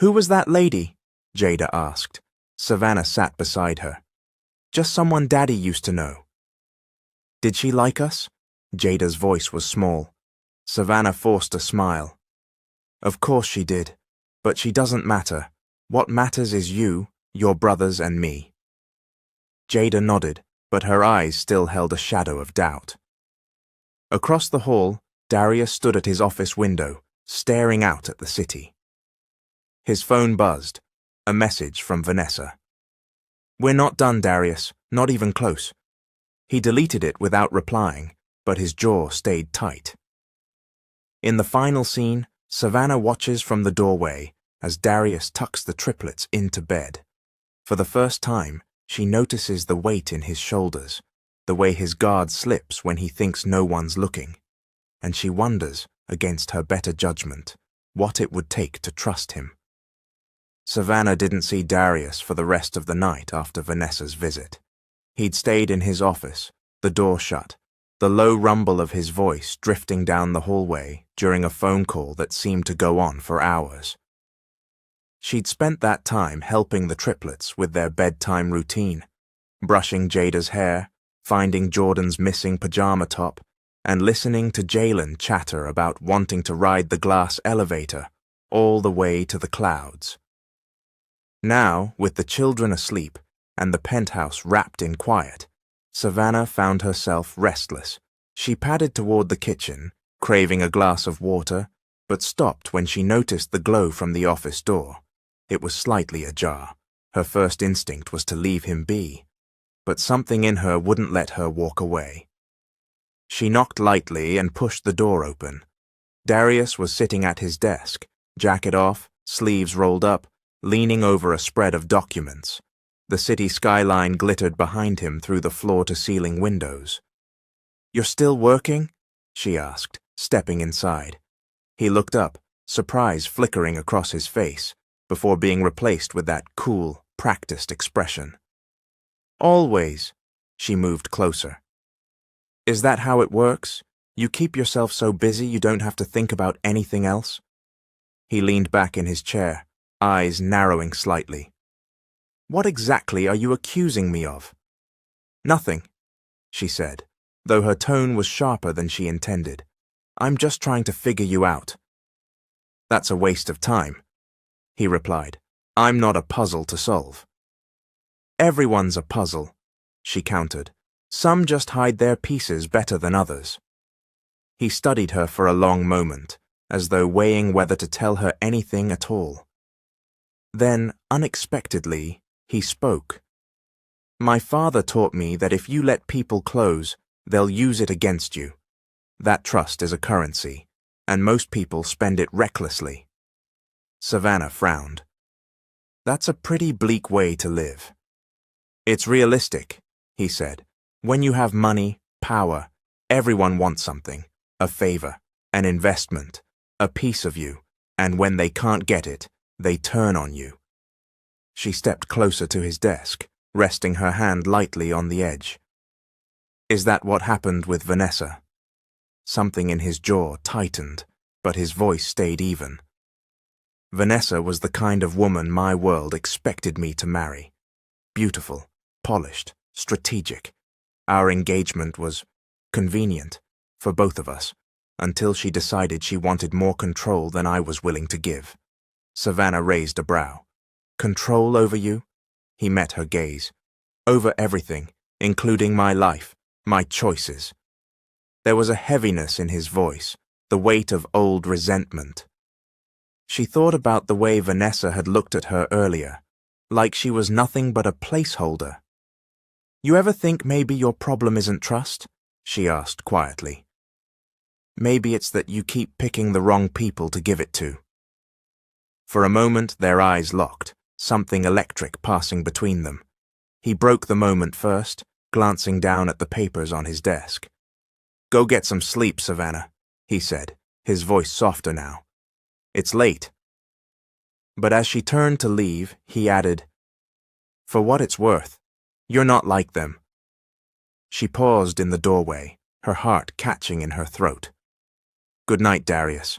Who was that lady? Jada asked. Savannah sat beside her. Just someone Daddy used to know. Did she like us? Jada's voice was small. Savannah forced a smile. Of course she did, but she doesn't matter. What matters is you, your brothers, and me. Jada nodded, but her eyes still held a shadow of doubt. Across the hall, Darius stood at his office window, staring out at the city. His phone buzzed, a message from Vanessa. We're not done, Darius, not even close. He deleted it without replying, but his jaw stayed tight. In the final scene, Savannah watches from the doorway as Darius tucks the triplets into bed. For the first time, she notices the weight in his shoulders, the way his guard slips when he thinks no one's looking, and she wonders, against her better judgment, what it would take to trust him. Savannah didn't see Darius for the rest of the night after Vanessa's visit. He'd stayed in his office, the door shut, the low rumble of his voice drifting down the hallway during a phone call that seemed to go on for hours. She'd spent that time helping the triplets with their bedtime routine, brushing Jada's hair, finding Jordan's missing pajama top, and listening to Jalen chatter about wanting to ride the glass elevator all the way to the clouds. Now, with the children asleep and the penthouse wrapped in quiet, Savannah found herself restless. She padded toward the kitchen, craving a glass of water, but stopped when she noticed the glow from the office door. It was slightly ajar. Her first instinct was to leave him be, but something in her wouldn't let her walk away. She knocked lightly and pushed the door open. Darius was sitting at his desk, jacket off, sleeves rolled up, leaning over a spread of documents. The city skyline glittered behind him through the floor-to-ceiling windows. "You're still working?" she asked, stepping inside. He looked up, surprise flickering across his face, before being replaced with that cool, practiced expression. "Always." She moved closer. "Is that how it works? You keep yourself so busy you don't have to think about anything else?" He leaned back in his chair, eyes narrowing slightly. "What exactly are you accusing me of?" "Nothing," she said, though her tone was sharper than she intended. "I'm just trying to figure you out." "That's a waste of time," he replied. "I'm not a puzzle to solve." "Everyone's a puzzle," she countered. "Some just hide their pieces better than others." He studied her for a long moment, as though weighing whether to tell her anything at all. Then, unexpectedly, he spoke. "My father taught me that if you let people close, they'll use it against you. That trust is a currency, and most people spend it recklessly." Savannah frowned. "That's a pretty bleak way to live." "It's realistic," he said. "When you have money, power, everyone wants something, a favor, an investment, a piece of you, and when they can't get it, they turn on you." She stepped closer to his desk, resting her hand lightly on the edge. "Is that what happened with Vanessa?" Something in his jaw tightened, but his voice stayed even. "Vanessa was the kind of woman my world expected me to marry. Beautiful, polished, strategic. Our engagement was convenient for both of us, until she decided she wanted more control than I was willing to give." Savannah raised a brow. "Control over you?" He met her gaze. "Over everything, including my life, my choices." There was a heaviness in his voice, the weight of old resentment. She thought about the way Vanessa had looked at her earlier, like she was nothing but a placeholder. "You ever think maybe your problem isn't trust?" she asked quietly. "Maybe it's that you keep picking the wrong people to give it to." For a moment their eyes locked, something electric passing between them. He broke the moment first, glancing down at the papers on his desk. "Go get some sleep, Savannah," he said, his voice softer now. "It's late." But as she turned to leave, he added, "For what it's worth, you're not like them." She paused in the doorway, her heart catching in her throat. "Good night, Darius."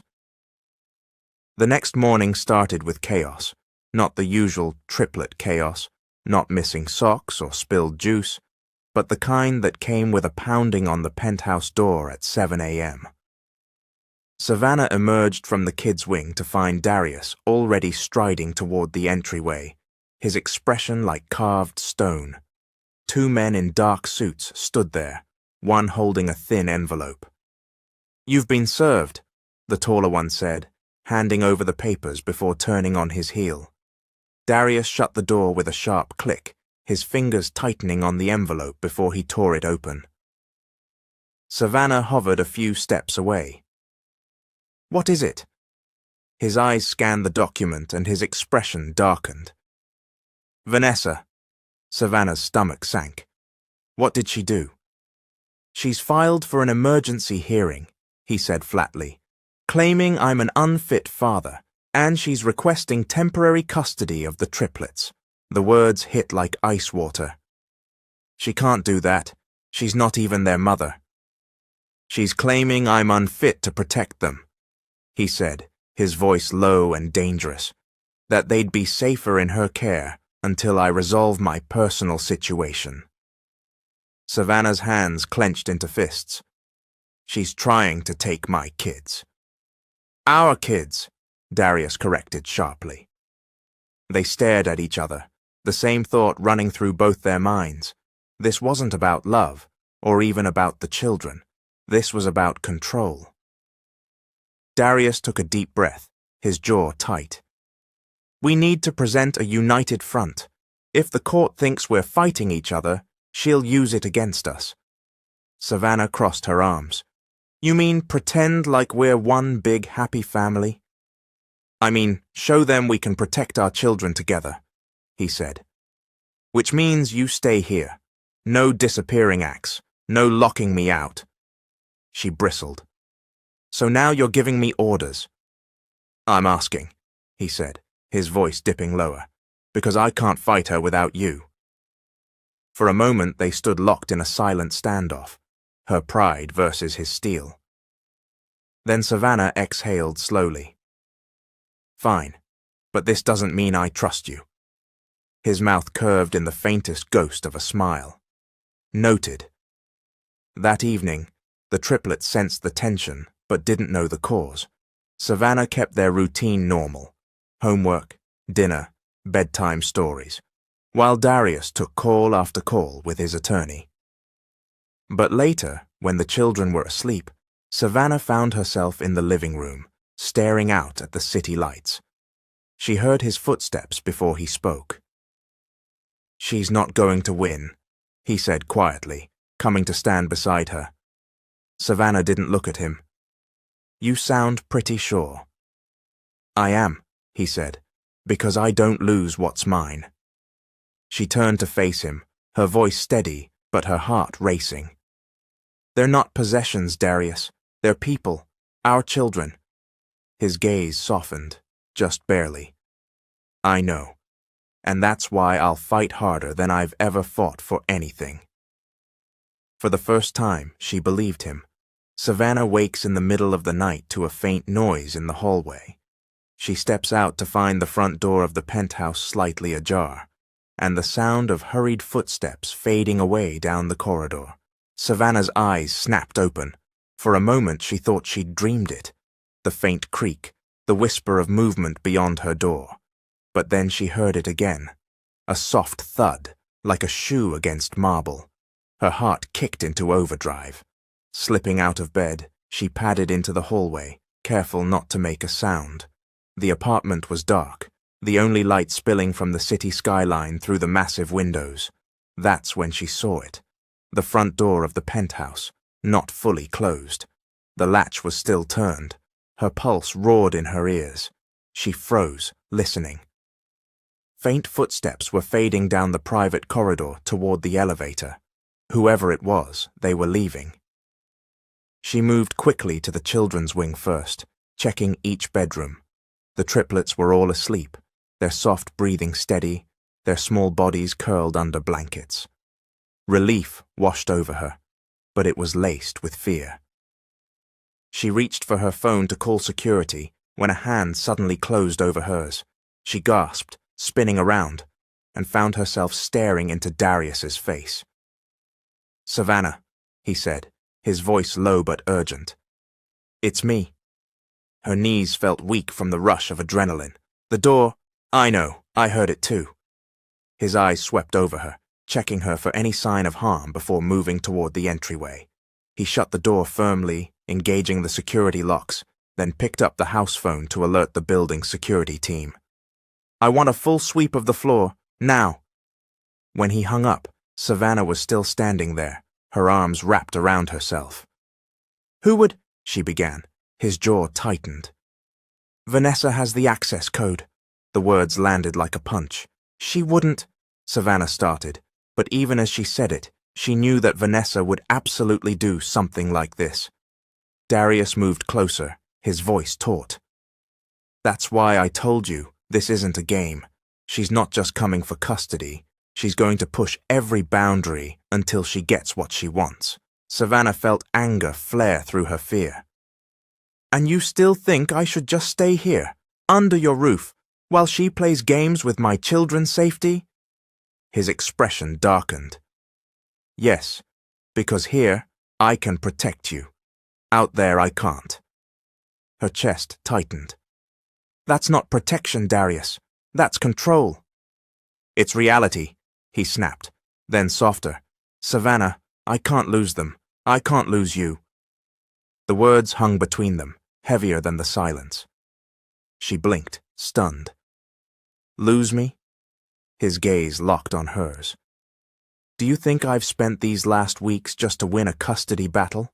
The next morning started with chaos, not the usual triplet chaos, not missing socks or spilled juice, but the kind that came with a pounding on the penthouse door at 7 a.m. Savannah emerged from the kids' wing to find Darius already striding toward the entryway, his expression like carved stone. Two men in dark suits stood there, one holding a thin envelope. "You've been served," the taller one said, handing over the papers before turning on his heel. Darius shut the door with a sharp click, his fingers tightening on the envelope before he tore it open. Savannah hovered a few steps away. "What is it?" His eyes scanned the document and his expression darkened. "Vanessa." Savannah's stomach sank. "What did she do?" "She's filed for an emergency hearing," he said flatly, "claiming I'm an unfit father, and she's requesting temporary custody of the triplets." The words hit like ice water. "She can't do that. She's not even their mother." "She's claiming I'm unfit to protect them," he said, his voice low and dangerous, "that they'd be safer in her care until I resolve my personal situation." Savannah's hands clenched into fists. "She's trying to take my kids." "Our kids," Darius corrected sharply. They stared at each other, the same thought running through both their minds. This wasn't about love, or even about the children. This was about control. Darius took a deep breath, his jaw tight. "We need to present a united front. If the court thinks we're fighting each other, she'll use it against us." Savannah crossed her arms. "You mean pretend like we're one big happy family?" "I mean, show them we can protect our children together," he said. "Which means you stay here. No disappearing acts, no locking me out." She bristled. "So now you're giving me orders?" "I'm asking," he said, his voice dipping lower, "because I can't fight her without you." For a moment they stood locked in a silent standoff, her pride versus his steel. Then Savannah exhaled slowly. "Fine, but this doesn't mean I trust you." His mouth curved in the faintest ghost of a smile. "Noted." That evening, the triplets sensed the tension, but didn't know the cause. Savannah kept their routine normal: homework, dinner, bedtime stories, while Darius took call after call with his attorney. But later, when the children were asleep, Savannah found herself in the living room, staring out at the city lights. She heard his footsteps before he spoke. "She's not going to win," he said quietly, coming to stand beside her. Savannah didn't look at him. "You sound pretty sure." "I am," he said, "because I don't lose what's mine." She turned to face him, her voice steady, but her heart racing. "They're not possessions, Darius. They're people, our children." His gaze softened, just barely. "I know. And that's why I'll fight harder than I've ever fought for anything." For the first time, she believed him. Savannah wakes in the middle of the night to a faint noise in the hallway. She steps out to find the front door of the penthouse slightly ajar, and the sound of hurried footsteps fading away down the corridor. Savannah's eyes snapped open. For a moment she thought she'd dreamed it, the faint creak, the whisper of movement beyond her door. But then she heard it again, a soft thud, like a shoe against marble. Her heart kicked into overdrive. Slipping out of bed, she padded into the hallway, careful not to make a sound. The apartment was dark, the only light spilling from the city skyline through the massive windows. That's when she saw it. The front door of the penthouse, not fully closed. The latch was still turned. Her pulse roared in her ears. She froze, listening. Faint footsteps were fading down the private corridor toward the elevator. Whoever it was, they were leaving. She moved quickly to the children's wing first, checking each bedroom. The triplets were all asleep, their soft breathing steady, their small bodies curled under blankets. Relief washed over her, but it was laced with fear. She reached for her phone to call security when a hand suddenly closed over hers. She gasped, spinning around, and found herself staring into Darius's face. "Savannah," he said, his voice low but urgent. "It's me." Her knees felt weak from the rush of adrenaline. "The door—" "I know, I heard it too." His eyes swept over her, checking her for any sign of harm before moving toward the entryway. He shut the door firmly, engaging the security locks, then picked up the house phone to alert the building's security team. "I want a full sweep of the floor, now." When he hung up, Savannah was still standing there, her arms wrapped around herself. "Who would—" she began. His jaw tightened. "Vanessa has the access code." The words landed like a punch. "She wouldn't—" Savannah started, but even as she said it, she knew that Vanessa would absolutely do something like this. Darius moved closer, his voice taut. "That's why I told you, this isn't a game. She's not just coming for custody. She's going to push every boundary until she gets what she wants." Savannah felt anger flare through her fear. "And you still think I should just stay here, under your roof, while she plays games with my children's safety?" His expression darkened. "Yes, because here I can protect you. Out there I can't." Her chest tightened. "That's not protection, Darius. That's control." "It's reality," he snapped, then softer. "Savannah, I can't lose them. I can't lose you." The words hung between them, heavier than the silence. She blinked, stunned. "Lose me?" His gaze locked on hers. "Do you think I've spent these last weeks just to win a custody battle?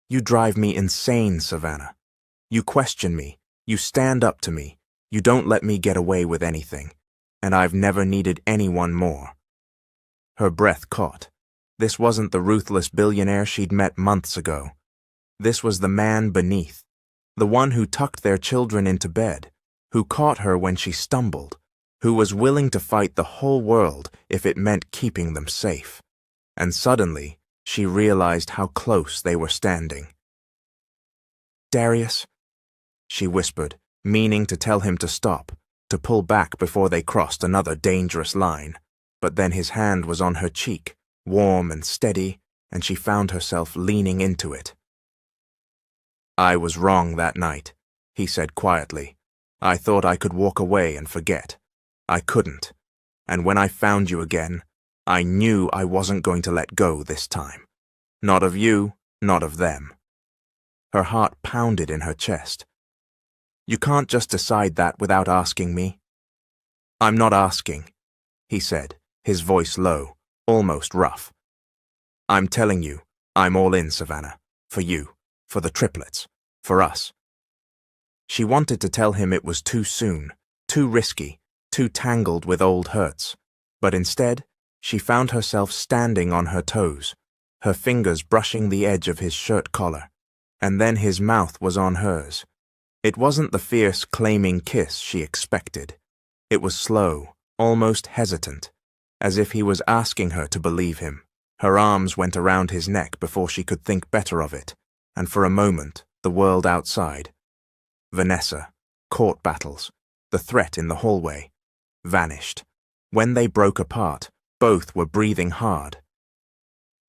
You drive me insane, Savannah. You question me, you stand up to me, you don't let me get away with anything, and I've never needed anyone more." Her breath caught. This wasn't the ruthless billionaire she'd met months ago. This was the man beneath, the one who tucked their children into bed, who caught her when she stumbled, who was willing to fight the whole world if it meant keeping them safe. And suddenly, she realized how close they were standing. "Darius," she whispered, meaning to tell him to stop, to pull back before they crossed another dangerous line. But then his hand was on her cheek, warm and steady, and she found herself leaning into it. "I was wrong that night," he said quietly. "I thought I could walk away and forget. I couldn't. And when I found you again, I knew I wasn't going to let go this time. Not of you, not of them." Her heart pounded in her chest. "You can't just decide that without asking me." "I'm not asking," he said, his voice low, almost rough. "I'm telling you, I'm all in, Savannah. For you, for the triplets, for us." She wanted to tell him it was too soon, too risky, too tangled with old hurts, but instead, she found herself standing on her toes, her fingers brushing the edge of his shirt collar, and then his mouth was on hers. It wasn't the fierce, claiming kiss she expected. It was slow, almost hesitant, as if he was asking her to believe him. Her arms went around his neck before she could think better of it, and for a moment, the world outside. Vanessa, court battles, the threat in the hallway, vanished. When they broke apart, both were breathing hard.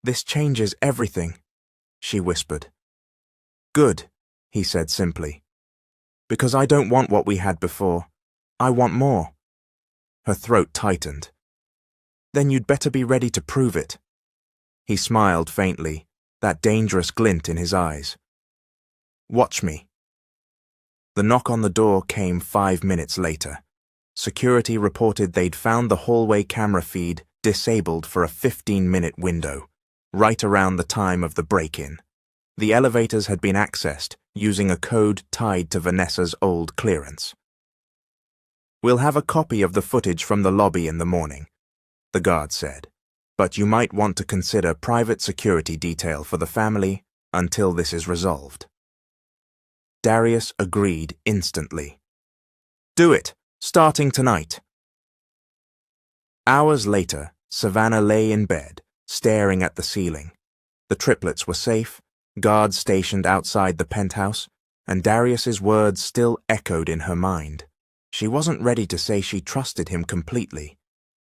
"This changes everything," she whispered. "Good," he said simply. "Because I don't want what we had before. I want more." Her throat tightened. "Then you'd better be ready to prove it." He smiled faintly, that dangerous glint in his eyes. "Watch me." The knock on the door came 5 minutes later. Security reported they'd found the hallway camera feed disabled for a 15-minute window, right around the time of the break-in. The elevators had been accessed using a code tied to Vanessa's old clearance. "We'll have a copy of the footage from the lobby in the morning," the guard said, "but you might want to consider private security detail for the family until this is resolved." Darius agreed instantly. "Do it, starting tonight." Hours later, Savannah lay in bed, staring at the ceiling. The triplets were safe, guards stationed outside the penthouse, and Darius's words still echoed in her mind. She wasn't ready to say she trusted him completely,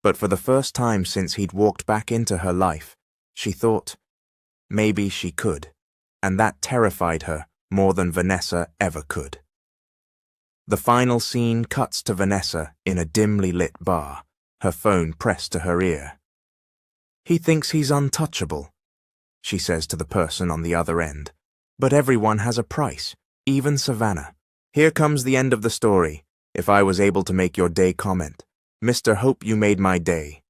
but for the first time since he'd walked back into her life, she thought maybe she could, and that terrified her more than Vanessa ever could. The final scene cuts to Vanessa in a dimly lit bar, her phone pressed to her ear. "He thinks he's untouchable," she says to the person on the other end. "But everyone has a price, even Savannah. Here comes the end of the story. If I was able to make your day comment, Mr. Hope you made my day.